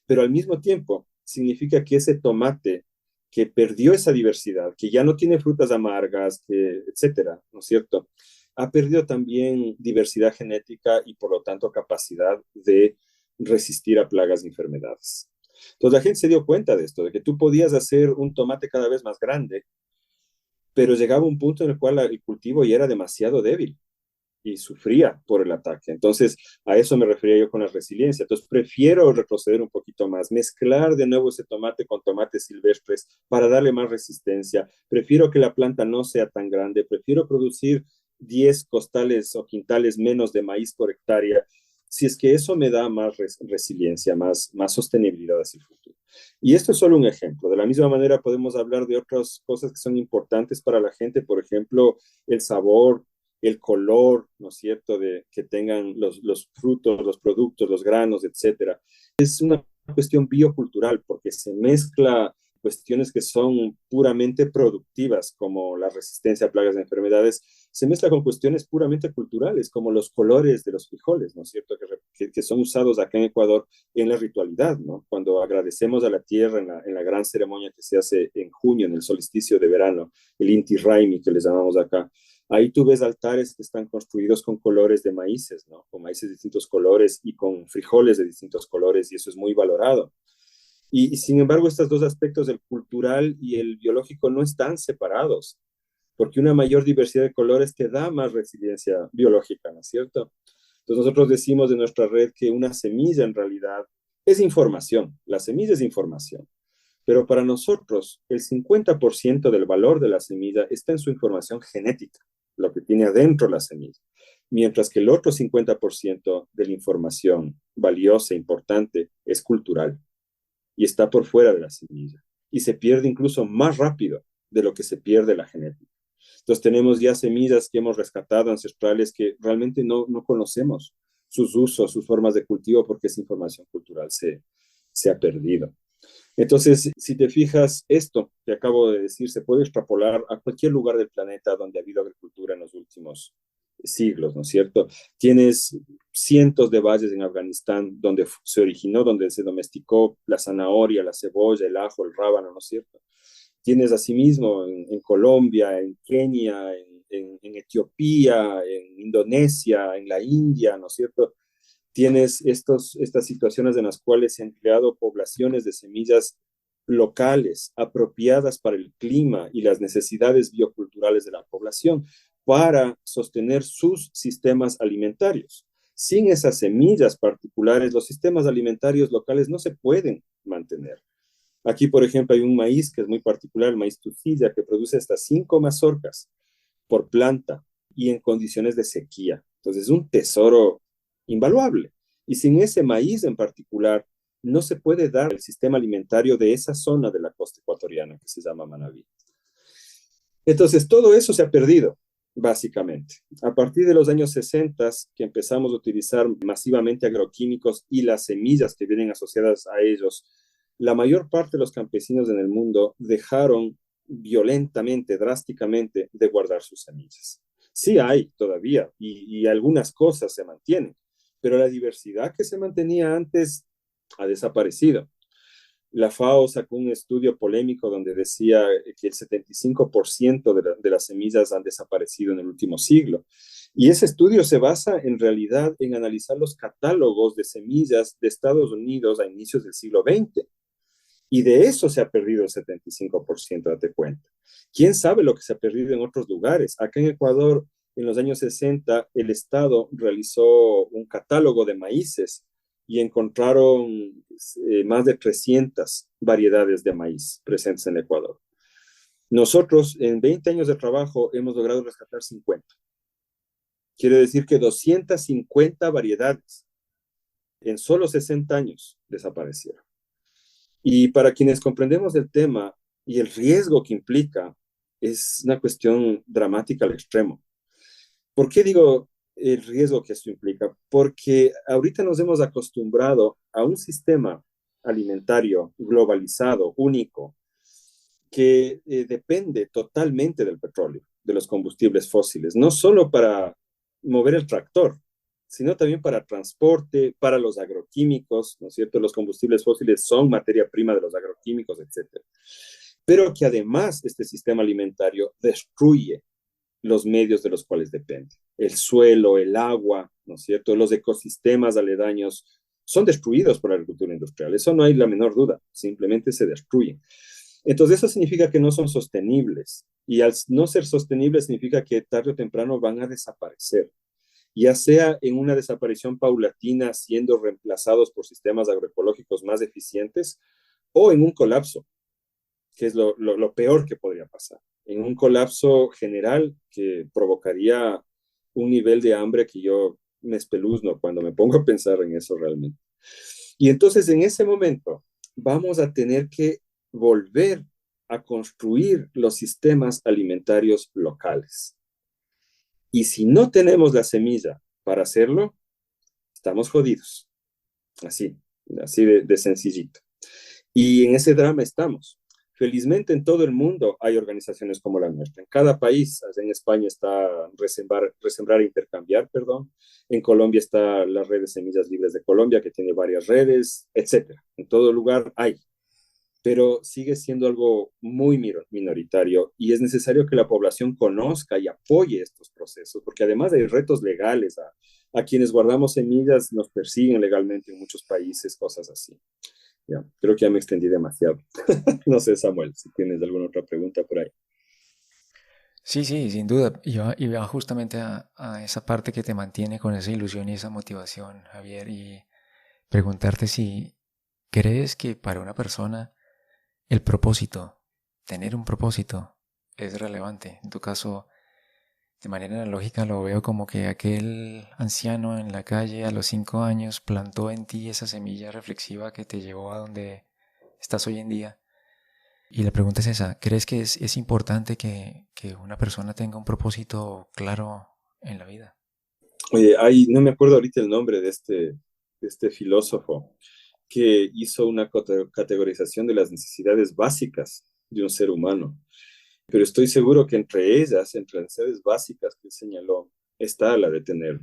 Pero al mismo tiempo significa que ese tomate que perdió esa diversidad, que ya no tiene frutas amargas, que, etcétera, ¿no es cierto? Ha perdido también diversidad genética y por lo tanto capacidad de resistir a plagas y enfermedades. Entonces la gente se dio cuenta de esto, de que tú podías hacer un tomate cada vez más grande, pero llegaba un punto en el cual el cultivo ya era demasiado débil y sufría por el ataque. Entonces, a eso me refería yo con la resiliencia. Entonces, prefiero retroceder un poquito más, mezclar de nuevo ese tomate con tomates silvestres para darle más resistencia. Prefiero que la planta no sea tan grande, prefiero producir 10 costales o quintales menos de maíz por hectárea, si es que eso me da más resiliencia, más sostenibilidad hacia el futuro. Y esto es solo un ejemplo. De la misma manera podemos hablar de otras cosas que son importantes para la gente, por ejemplo, el sabor, el color, ¿no es cierto?, de que tengan los frutos, los productos, los granos, etcétera. Es una cuestión biocultural porque se mezcla cuestiones que son puramente productivas, como la resistencia a plagas de enfermedades, se mezcla con cuestiones puramente culturales, como los colores de los frijoles, ¿no es cierto?, que son usados acá en Ecuador en la ritualidad, ¿no? Cuando agradecemos a la tierra en la gran ceremonia que se hace en junio, en el solsticio de verano, el Inti Raymi, que les llamamos acá. Ahí tú ves altares que están construidos con colores de maíces, ¿no? Con maíces de distintos colores y con frijoles de distintos colores, y eso es muy valorado. Y sin embargo, estos dos aspectos, el cultural y el biológico, no están separados, porque una mayor diversidad de colores te da más resiliencia biológica, ¿no es cierto? Entonces nosotros decimos de nuestra red que una semilla en realidad es información, la semilla es información, pero para nosotros el 50% del valor de la semilla está en su información genética, lo que tiene adentro la semilla, mientras que el otro 50% de la información valiosa e importante es cultural y está por fuera de la semilla y se pierde incluso más rápido de lo que se pierde la genética. Entonces tenemos ya semillas que hemos rescatado ancestrales que realmente no conocemos sus usos, sus formas de cultivo porque esa información cultural se ha perdido. Entonces, si te fijas, esto que acabo de decir se puede extrapolar a cualquier lugar del planeta donde ha habido agricultura en los últimos siglos, ¿no es cierto? Tienes cientos de valles en Afganistán donde se originó, donde se domesticó la zanahoria, la cebolla, el ajo, el rábano, ¿no es cierto? Tienes asimismo en Colombia, en Kenia, en Etiopía, en Indonesia, en la India, ¿no es cierto? Tienes estas situaciones en las cuales se han creado poblaciones de semillas locales, apropiadas para el clima y las necesidades bioculturales de la población, para sostener sus sistemas alimentarios. Sin esas semillas particulares, los sistemas alimentarios locales no se pueden mantener. Aquí, por ejemplo, hay un maíz que es muy particular, el maíz tucilla, que produce hasta 5 mazorcas por planta y en condiciones de sequía. Entonces, es un tesoro invaluable. Y sin ese maíz en particular, no se puede dar el sistema alimentario de esa zona de la costa ecuatoriana que se llama Manabí. Entonces, todo eso se ha perdido, básicamente. A partir de los años 60, que empezamos a utilizar masivamente agroquímicos y las semillas que vienen asociadas a ellos, la mayor parte de los campesinos en el mundo dejaron violentamente, drásticamente, de guardar sus semillas. Sí hay todavía, y algunas cosas se mantienen, pero la diversidad que se mantenía antes ha desaparecido. La FAO sacó un estudio polémico donde decía que el 75% de las semillas han desaparecido en el último siglo. Y ese estudio se basa en realidad en analizar los catálogos de semillas de Estados Unidos a inicios del siglo XX. Y de eso se ha perdido el 75%, date cuenta. ¿Quién sabe lo que se ha perdido en otros lugares? Acá en Ecuador, en los años 60, el Estado realizó un catálogo de maíces y encontraron más de 300 variedades de maíz presentes en Ecuador. Nosotros, en 20 años de trabajo, hemos logrado rescatar 50. Quiere decir que 250 variedades en solo 60 años desaparecieron. Y para quienes comprendemos el tema y el riesgo que implica, es una cuestión dramática al extremo. ¿Por qué digo el riesgo que esto implica? Porque ahorita nos hemos acostumbrado a un sistema alimentario globalizado, único, que depende totalmente del petróleo, de los combustibles fósiles, no solo para mover el tractor, sino también para transporte, para los agroquímicos, ¿no es cierto? Los combustibles fósiles son materia prima de los agroquímicos, etcétera. Pero que además este sistema alimentario destruye los medios de los cuales depende. El suelo, el agua, ¿no es cierto? Los ecosistemas aledaños son destruidos por la agricultura industrial. Eso no hay la menor duda, simplemente se destruyen. Entonces eso significa que no son sostenibles y al no ser sostenibles significa que tarde o temprano van a desaparecer, ya sea en una desaparición paulatina siendo reemplazados por sistemas agroecológicos más eficientes o en un colapso, que es lo peor que podría pasar, en un colapso general que provocaría un nivel de hambre que yo me espeluzno cuando me pongo a pensar en eso realmente. Y entonces en ese momento vamos a tener que volver a construir los sistemas alimentarios locales. Y si no tenemos la semilla para hacerlo, estamos jodidos. Así de sencillito. Y en ese drama estamos. Felizmente en todo el mundo hay organizaciones como la nuestra. En cada país, en España está Resembrar e Intercambiar, perdón. En Colombia está la red de Semillas Libres de Colombia, que tiene varias redes, etcétera. En todo lugar hay. Pero sigue siendo algo muy minoritario y es necesario que la población conozca y apoye estos procesos, porque además hay retos legales. A quienes guardamos semillas nos persiguen legalmente en muchos países, cosas así. Ya, creo que ya me extendí demasiado. No sé, Samuel, si tienes alguna otra pregunta por ahí. Sí, sí, sin duda. Y va justamente a esa parte que te mantiene con esa ilusión y esa motivación, Javier, y preguntarte si crees que para una persona el propósito, tener un propósito, es relevante. En tu caso, de manera analógica lo veo como que aquel anciano en la calle a los 5 años plantó en ti esa semilla reflexiva que te llevó a donde estás hoy en día. Y la pregunta es esa, ¿crees que es importante que una persona tenga un propósito claro en la vida? Oye, no me acuerdo ahorita el nombre de este filósofo que hizo una categorización de las necesidades básicas de un ser humano. Pero estoy seguro que entre ellas, entre las necesidades básicas que él señaló, está la de tener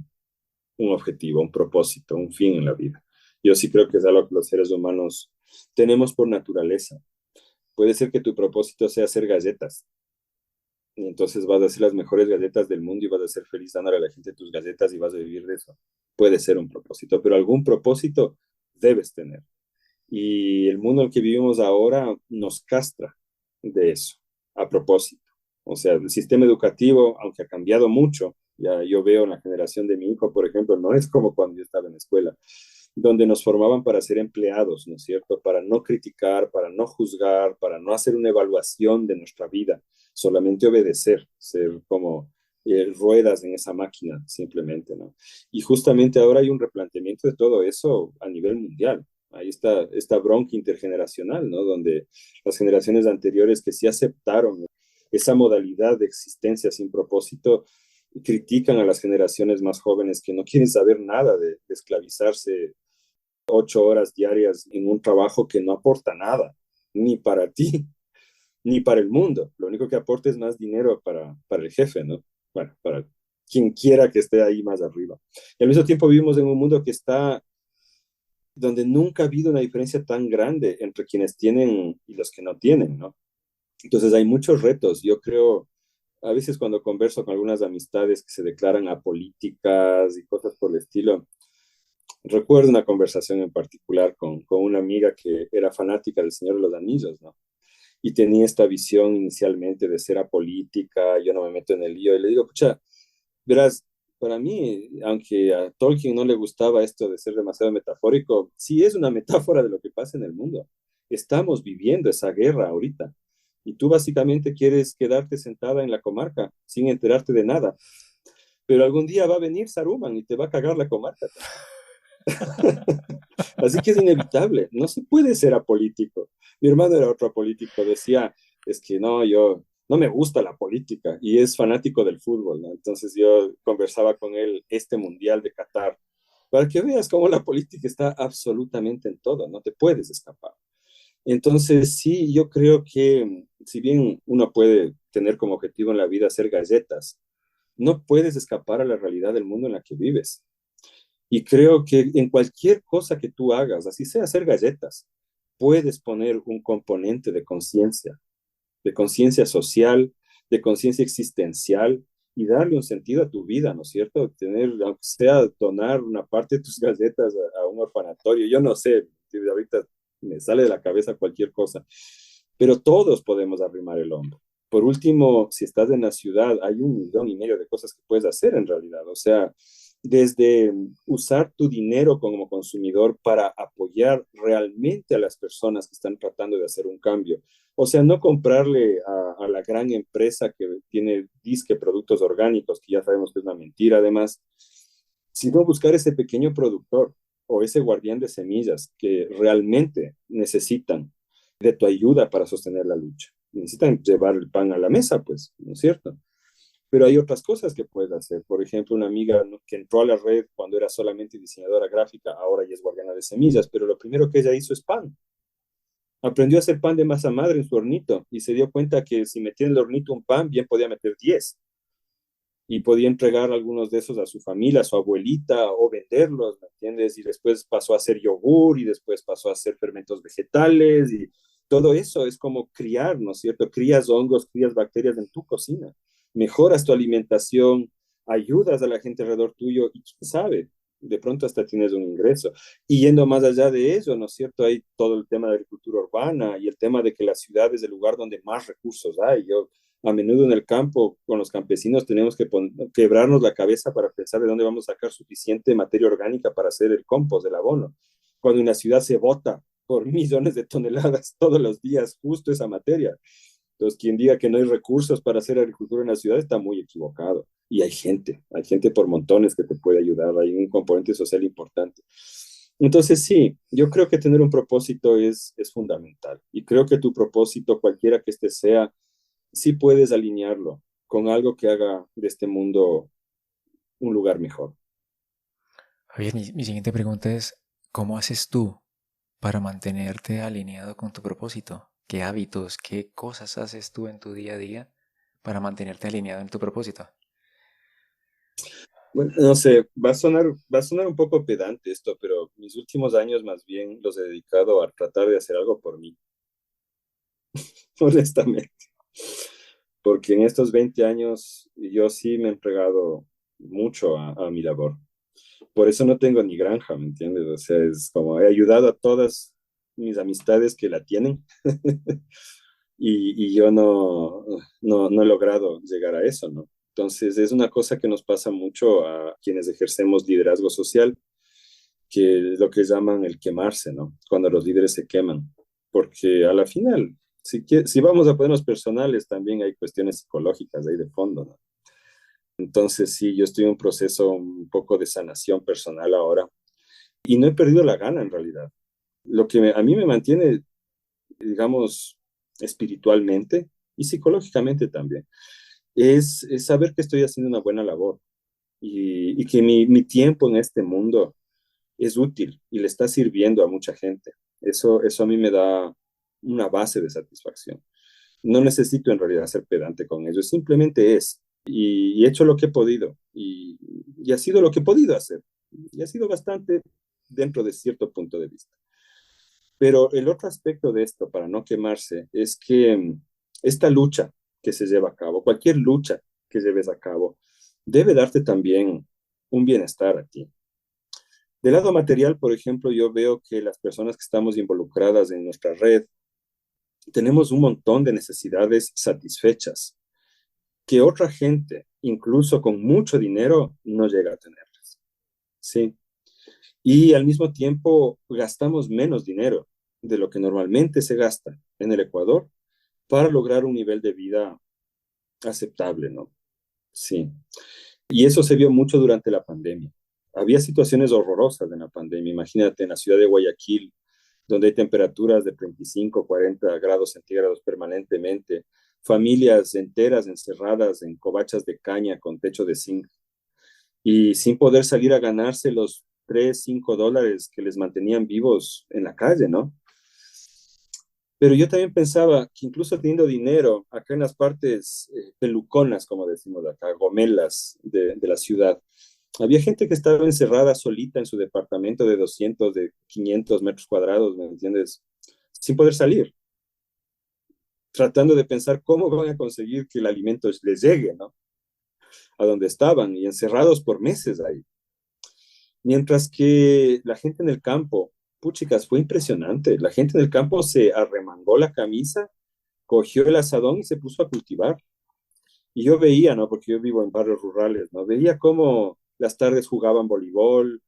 un objetivo, un propósito, un fin en la vida. Yo sí creo que es algo que los seres humanos tenemos por naturaleza. Puede ser que tu propósito sea hacer galletas. Y entonces vas a hacer las mejores galletas del mundo y vas a ser feliz dándole a la gente tus galletas y vas a vivir de eso. Puede ser un propósito, pero algún propósito debes tener. Y el mundo en el que vivimos ahora nos castra de eso, a propósito. O sea, el sistema educativo, aunque ha cambiado mucho, ya yo veo en la generación de mi hijo, por ejemplo, no es como cuando yo estaba en la escuela, donde nos formaban para ser empleados, ¿no es cierto? Para no criticar, para no juzgar, para no hacer una evaluación de nuestra vida, solamente obedecer, ser como ruedas en esa máquina, simplemente, ¿no? Y justamente ahora hay un replanteamiento de todo eso a nivel mundial. Ahí está esta bronca intergeneracional, ¿no? Donde las generaciones anteriores que sí aceptaron esa modalidad de existencia sin propósito, critican a las generaciones más jóvenes que no quieren saber nada de esclavizarse 8 horas diarias en un trabajo que no aporta nada, ni para ti, ni para el mundo. Lo único que aporta es más dinero para el jefe, ¿no? Bueno, para quien quiera que esté ahí más arriba. Y al mismo tiempo vivimos en un mundo que está donde nunca ha habido una diferencia tan grande entre quienes tienen y los que no tienen, ¿no? Entonces hay muchos retos. Yo creo, a veces cuando converso con algunas amistades que se declaran apolíticas y cosas por el estilo, recuerdo una conversación en particular con una amiga que era fanática del Señor de los Anillos, ¿no? Y tenía esta visión inicialmente de ser apolítica, yo no me meto en el lío, y le digo, pucha, verás, para mí, aunque a Tolkien no le gustaba esto de ser demasiado metafórico, sí es una metáfora de lo que pasa en el mundo. Estamos viviendo esa guerra ahorita. Y tú básicamente quieres quedarte sentada en la comarca sin enterarte de nada. Pero algún día va a venir Saruman y te va a cagar la comarca también. Así que es inevitable, no se puede ser apolítico. Mi hermano era otro apolítico, decía, es que no, yo no me gusta la política y es fanático del fútbol, ¿no? Entonces yo conversaba con él este Mundial de Qatar, para que veas cómo la política está absolutamente en todo, no te puedes escapar. Entonces sí, yo creo que si bien uno puede tener como objetivo en la vida hacer galletas, no puedes escapar a la realidad del mundo en la que vives. Y creo que en cualquier cosa que tú hagas, así sea hacer galletas, puedes poner un componente de conciencia social, de conciencia existencial y darle un sentido a tu vida, ¿no es cierto? Tener, aunque sea donar una parte de tus galletas a un orfanatorio, yo no sé, ahorita me sale de la cabeza cualquier cosa, pero todos podemos arrimar el hombro. Por último, si estás en la ciudad, hay 1,5 millones de cosas que puedes hacer en realidad. O sea, desde usar tu dinero como consumidor para apoyar realmente a las personas que están tratando de hacer un cambio. O sea, no comprarle a la gran empresa que tiene disque productos orgánicos, que ya sabemos que es una mentira además, sino buscar ese pequeño productor o ese guardián de semillas que realmente necesitan de tu ayuda para sostener la lucha. Necesitan llevar el pan a la mesa, pues, ¿no es cierto? Pero hay otras cosas que puedes hacer. Por ejemplo, una amiga, ¿no?, que entró a la red cuando era solamente diseñadora gráfica, ahora ya es guardiana de semillas, pero lo primero que ella hizo es pan. Aprendió a hacer pan de masa madre en su hornito y se dio cuenta que si metía en el hornito un pan, bien podía meter 10 y podía entregar algunos de esos a su familia, a su abuelita, o venderlos, ¿me entiendes? Y después pasó a hacer yogur y después pasó a hacer fermentos vegetales y todo eso es como criar, ¿no es cierto? Crías hongos, crías bacterias en tu cocina, mejoras tu alimentación, ayudas a la gente alrededor tuyo y quién sabe, de pronto hasta tienes un ingreso. Y yendo más allá de eso, ¿no es cierto? Hay todo el tema de agricultura urbana y el tema de que la ciudad es el lugar donde más recursos hay. Yo a menudo en el campo con los campesinos tenemos que quebrarnos la cabeza para pensar de dónde vamos a sacar suficiente materia orgánica para hacer el compost, el abono. Cuando en la ciudad se bota por millones de toneladas todos los días justo esa materia. Entonces, quien diga que no hay recursos para hacer agricultura en la ciudad está muy equivocado. Y hay gente por montones que te puede ayudar, hay un componente social importante. Entonces, sí, yo creo que tener un propósito es fundamental. Y creo que tu propósito, cualquiera que este sea, sí puedes alinearlo con algo que haga de este mundo un lugar mejor. Javier, mi siguiente pregunta es, ¿cómo haces tú para mantenerte alineado con tu propósito? ¿Qué hábitos, qué cosas haces tú en tu día a día para mantenerte alineado en tu propósito? Bueno, no sé, va a sonar un poco pedante esto, pero mis últimos años más bien los he dedicado a tratar de hacer algo por mí, honestamente. Porque en estos 20 años yo sí me he entregado mucho a mi labor. Por eso no tengo ni granja, ¿me entiendes? O sea, es como he ayudado a todas mis amistades que la tienen y yo no he logrado llegar a eso, ¿no? Entonces es una cosa que nos pasa mucho a quienes ejercemos liderazgo social, que es lo que llaman el quemarse, ¿no? Cuando los líderes se queman, porque a la final, si vamos a ponernos personales, también hay cuestiones psicológicas ahí de fondo, ¿no? Entonces sí, yo estoy en un proceso un poco de sanación personal ahora y no he perdido la gana en realidad. Lo que a mí me mantiene, digamos, espiritualmente y psicológicamente también, es saber que estoy haciendo una buena labor y que mi tiempo en este mundo es útil y le está sirviendo a mucha gente. Eso a mí me da una base de satisfacción. No necesito en realidad ser pedante con ello, simplemente es. Y he hecho lo que he podido y ha sido lo que he podido hacer. Y ha sido bastante dentro de cierto punto de vista. Pero el otro aspecto de esto, para no quemarse, es que esta lucha que se lleva a cabo, cualquier lucha que lleves a cabo, debe darte también un bienestar a ti. Del lado material, por ejemplo, yo veo que las personas que estamos involucradas en nuestra red tenemos un montón de necesidades satisfechas que otra gente, incluso con mucho dinero, no llega a tenerlas. ¿Sí? Y al mismo tiempo gastamos menos dinero de lo que normalmente se gasta en el Ecuador para lograr un nivel de vida aceptable, ¿no? Sí. Y eso se vio mucho durante la pandemia. Había situaciones horrorosas en la pandemia. Imagínate en la ciudad de Guayaquil, donde hay temperaturas de 35, 40 grados centígrados permanentemente, familias enteras encerradas en covachas de caña con techo de zinc y sin poder salir a ganarse los 3, $5 que les mantenían vivos en la calle, ¿no? Pero yo también pensaba que incluso teniendo dinero, acá en las partes peluconas, como decimos acá, gomelas de la ciudad, había gente que estaba encerrada solita en su departamento de 200, de 500 metros cuadrados, ¿me entiendes? Sin poder salir, tratando de pensar cómo van a conseguir que el alimento les llegue, ¿no? A donde estaban y encerrados por meses ahí. Mientras que la gente en el campo, puchicas, fue impresionante. La gente en el campo se arremangó la camisa, cogió el asadón y se puso a cultivar. Y yo veía, ¿no? Porque yo vivo en barrios rurales, ¿no? Veía cómo las tardes jugaban voleibol,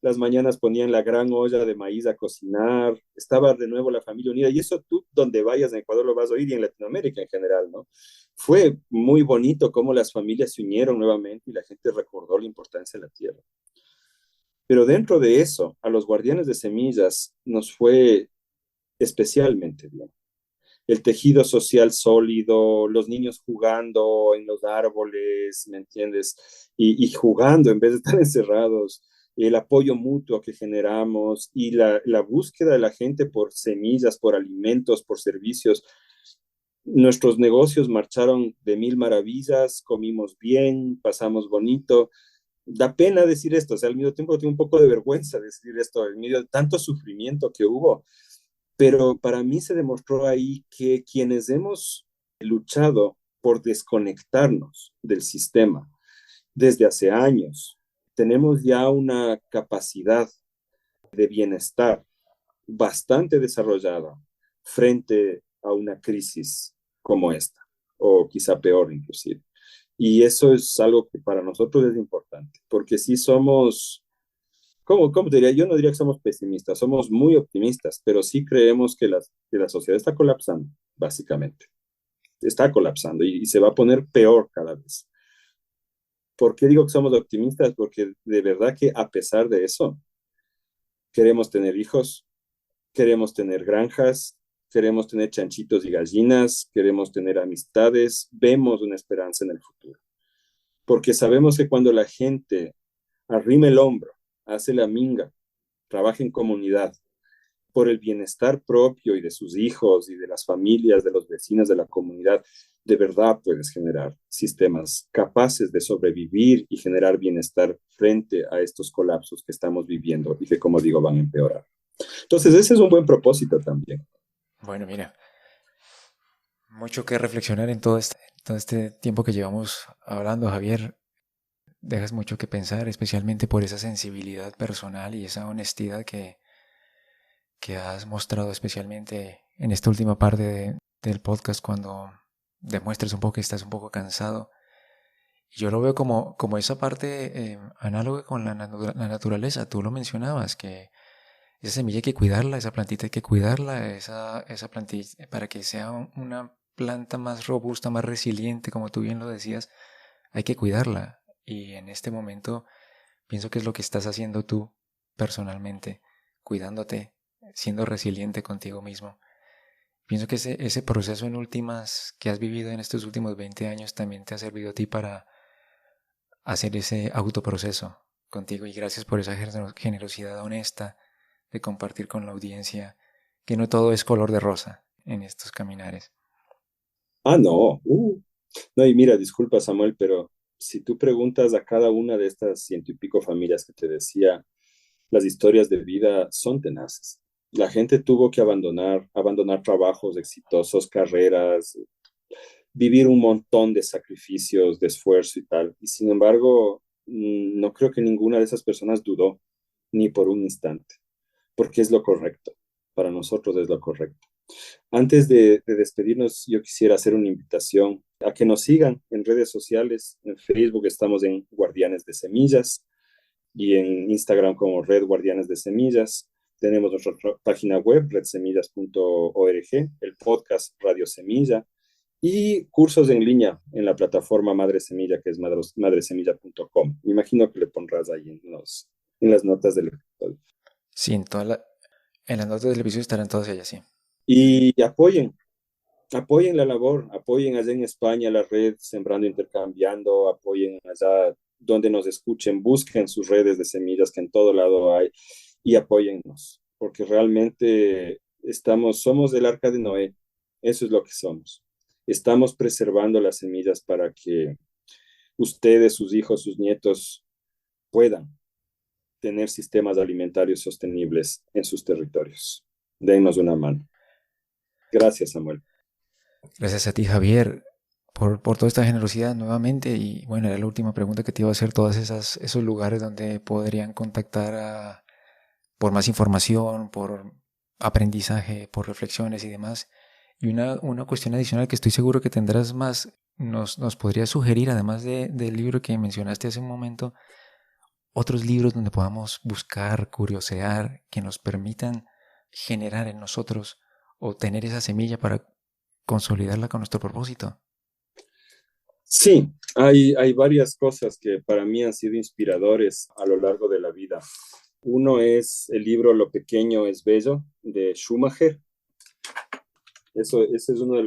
las mañanas ponían la gran olla de maíz a cocinar, estaba de nuevo la familia unida. Y eso tú, donde vayas en Ecuador, lo vas a oír y en Latinoamérica en general, ¿no? Fue muy bonito cómo las familias se unieron nuevamente y la gente recordó la importancia de la tierra. Pero dentro de eso, a los guardianes de semillas nos fue especialmente bien. El tejido social sólido, los niños jugando en los árboles, ¿me entiendes? Y jugando en vez de estar encerrados, el apoyo mutuo que generamos y la búsqueda de la gente por semillas, por alimentos, por servicios. Nuestros negocios marcharon de mil maravillas, comimos bien, pasamos bonito. Da pena decir esto, o sea, al mismo tiempo tengo un poco de vergüenza decir esto, en medio de tanto sufrimiento que hubo, pero para mí se demostró ahí que quienes hemos luchado por desconectarnos del sistema desde hace años, tenemos ya una capacidad de bienestar bastante desarrollada frente a una crisis como esta, o quizá peor inclusive. Y eso es algo que para nosotros es importante, porque si somos, ¿cómo te diría? Yo no diría que somos pesimistas, somos muy optimistas, pero sí creemos que la sociedad está colapsando, básicamente. Está colapsando y se va a poner peor cada vez. ¿Por qué digo que somos optimistas? Porque de verdad que a pesar de eso, queremos tener hijos, queremos tener granjas, queremos tener chanchitos y gallinas, queremos tener amistades, vemos una esperanza en el futuro. Porque sabemos que cuando la gente arrime el hombro, hace la minga, trabaja en comunidad, por el bienestar propio y de sus hijos y de las familias, de los vecinos de la comunidad, de verdad puedes generar sistemas capaces de sobrevivir y generar bienestar frente a estos colapsos que estamos viviendo y que, como digo, van a empeorar. Entonces, ese es un buen propósito también. Bueno, mira, mucho que reflexionar en todo este tiempo que llevamos hablando, Javier. Dejas mucho que pensar, especialmente por esa sensibilidad personal y esa honestidad que has mostrado especialmente en esta última parte del podcast cuando demuestras un poco que estás un poco cansado. Y yo lo veo como esa parte análoga con la naturaleza. Tú lo mencionabas, que esa semilla hay que cuidarla, esa plantita hay que cuidarla, esa plantita para que sea una planta más robusta, más resiliente, como tú bien lo decías, hay que cuidarla. Y en este momento pienso que es lo que estás haciendo tú personalmente, cuidándote, siendo resiliente contigo mismo. Pienso que ese proceso en últimas que has vivido en estos últimos 20 años también te ha servido a ti para hacer ese autoproceso contigo, y gracias por esa generosidad honesta de compartir con la audiencia que no todo es color de rosa en estos caminares. Ah, no. No, y mira, disculpa, Samuel, pero si tú preguntas a cada una de estas ciento y pico familias que te decía, las historias de vida son tenaces. La gente tuvo que abandonar trabajos exitosos, carreras, vivir un montón de sacrificios, de esfuerzo y tal. Y sin embargo, no creo que ninguna de esas personas dudó ni por un instante, porque es lo correcto. Para nosotros es lo correcto. Antes de despedirnos, yo quisiera hacer una invitación a que nos sigan en redes sociales. En Facebook estamos en Guardianes de Semillas y en Instagram como Red Guardianes de Semillas. Tenemos nuestra página web, redsemillas.org, el podcast Radio Semilla y cursos en línea en la plataforma Madre Semilla, que es madresemilla.com. Me imagino que le pondrás ahí en las notas del episodio. Sí, en las notas del episodio estarán todas ellas, sí. Y apoyen la labor, apoyen allá en España la red Sembrando Intercambiando, apoyen allá donde nos escuchen, busquen sus redes de semillas que en todo lado hay y apóyennos, porque realmente somos el arca de Noé, eso es lo que somos. Estamos preservando las semillas para que ustedes, sus hijos, sus nietos puedan tener sistemas alimentarios sostenibles en sus territorios. Dennos una mano. Gracias, Samuel. Gracias a ti, Javier, por toda esta generosidad nuevamente. Y bueno, era la última pregunta que te iba a hacer, esos lugares donde podrían contactar por más información, por aprendizaje, por reflexiones y demás. Y una cuestión adicional que estoy seguro que tendrás más, nos podrías sugerir, además del libro que mencionaste hace un momento, otros libros donde podamos buscar, curiosear, que nos permitan generar en nosotros o tener esa semilla para consolidarla con nuestro propósito. Sí, hay varias cosas que para mí han sido inspiradores a lo largo de la vida. Uno es el libro Lo pequeño es bello, de Schumacher. Ese es uno de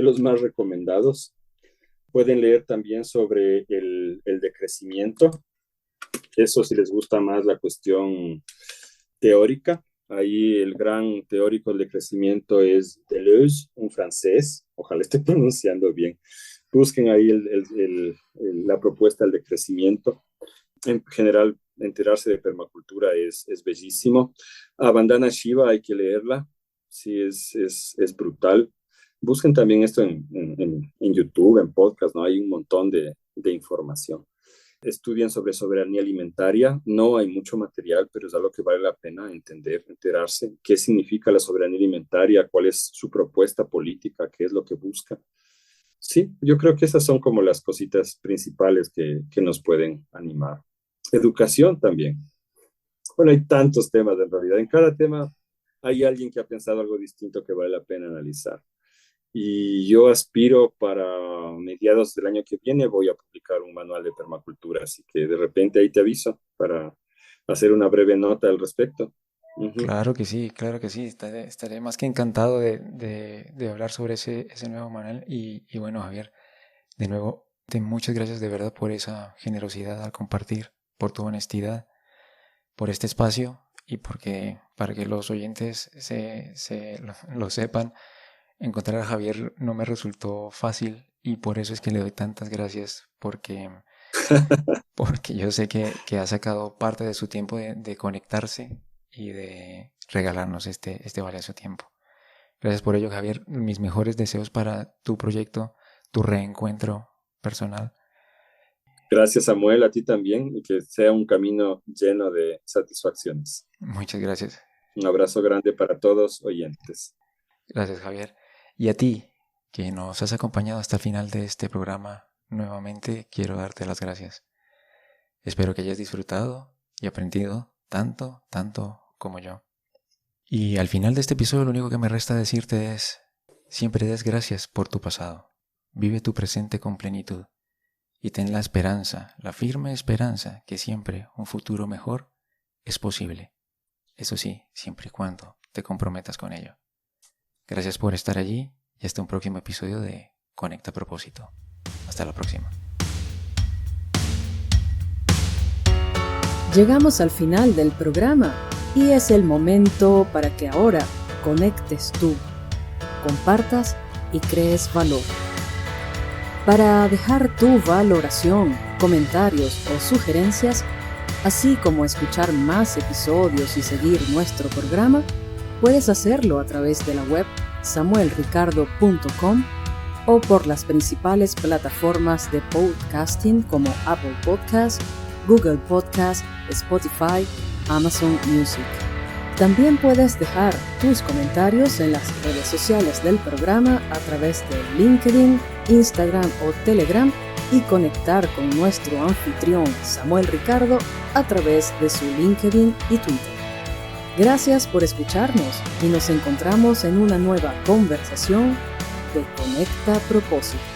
los más recomendados. Pueden leer también sobre el decrecimiento. Eso si les gusta más la cuestión teórica. Ahí el gran teórico del decrecimiento es Deleuze, un francés. Ojalá esté pronunciando bien. Busquen ahí la propuesta del decrecimiento. En general, enterarse de permacultura es bellísimo. A Vandana Shiva hay que leerla. Sí, es brutal. Busquen también esto en YouTube, en podcast, ¿no? Hay un montón de información. Estudien sobre soberanía alimentaria. No hay mucho material, pero es algo que vale la pena enterarse. ¿Qué significa la soberanía alimentaria? ¿Cuál es su propuesta política? ¿Qué es lo que busca? Sí, yo creo que esas son como las cositas principales que nos pueden animar. Educación también. Bueno, hay tantos temas en realidad. En cada tema hay alguien que ha pensado algo distinto que vale la pena analizar. Y yo aspiro para mediados del año que viene, voy a publicar un manual de permacultura, así que de repente ahí te aviso para hacer una breve nota al respecto. Uh-huh. Claro que sí. Estaré más que encantado de hablar sobre ese nuevo manual. Y bueno, Javier, de nuevo, muchas gracias de verdad por esa generosidad al compartir, por tu honestidad, por este espacio y para que los oyentes lo sepan. Encontrar a Javier no me resultó fácil y por eso es que le doy tantas gracias porque yo sé que ha sacado parte de su tiempo de conectarse y de regalarnos este valioso tiempo. Gracias por ello, Javier. Mis mejores deseos para tu proyecto, tu reencuentro personal. Gracias, Samuel, a ti también y que sea un camino lleno de satisfacciones. Muchas gracias. Un abrazo grande para todos oyentes. Gracias, Javier. Y a ti, que nos has acompañado hasta el final de este programa, nuevamente quiero darte las gracias. Espero que hayas disfrutado y aprendido tanto como yo. Y al final de este episodio lo único que me resta decirte es, siempre des gracias por tu pasado. Vive tu presente con plenitud y ten la esperanza, la firme esperanza que siempre un futuro mejor es posible. Eso sí, siempre y cuando te comprometas con ello. Gracias por estar allí y hasta un próximo episodio de Conecta Propósito. Hasta la próxima. Llegamos al final del programa y es el momento para que ahora conectes tú, compartas y crees valor. Para dejar tu valoración, comentarios o sugerencias, así como escuchar más episodios y seguir nuestro programa, puedes hacerlo a través de la web samuelricardo.com o por las principales plataformas de podcasting como Apple Podcasts, Google Podcasts, Spotify, Amazon Music. También puedes dejar tus comentarios en las redes sociales del programa a través de LinkedIn, Instagram o Telegram y conectar con nuestro anfitrión Samuel Ricardo a través de su LinkedIn y Twitter. Gracias por escucharnos y nos encontramos en una nueva conversación de Conecta Propósito.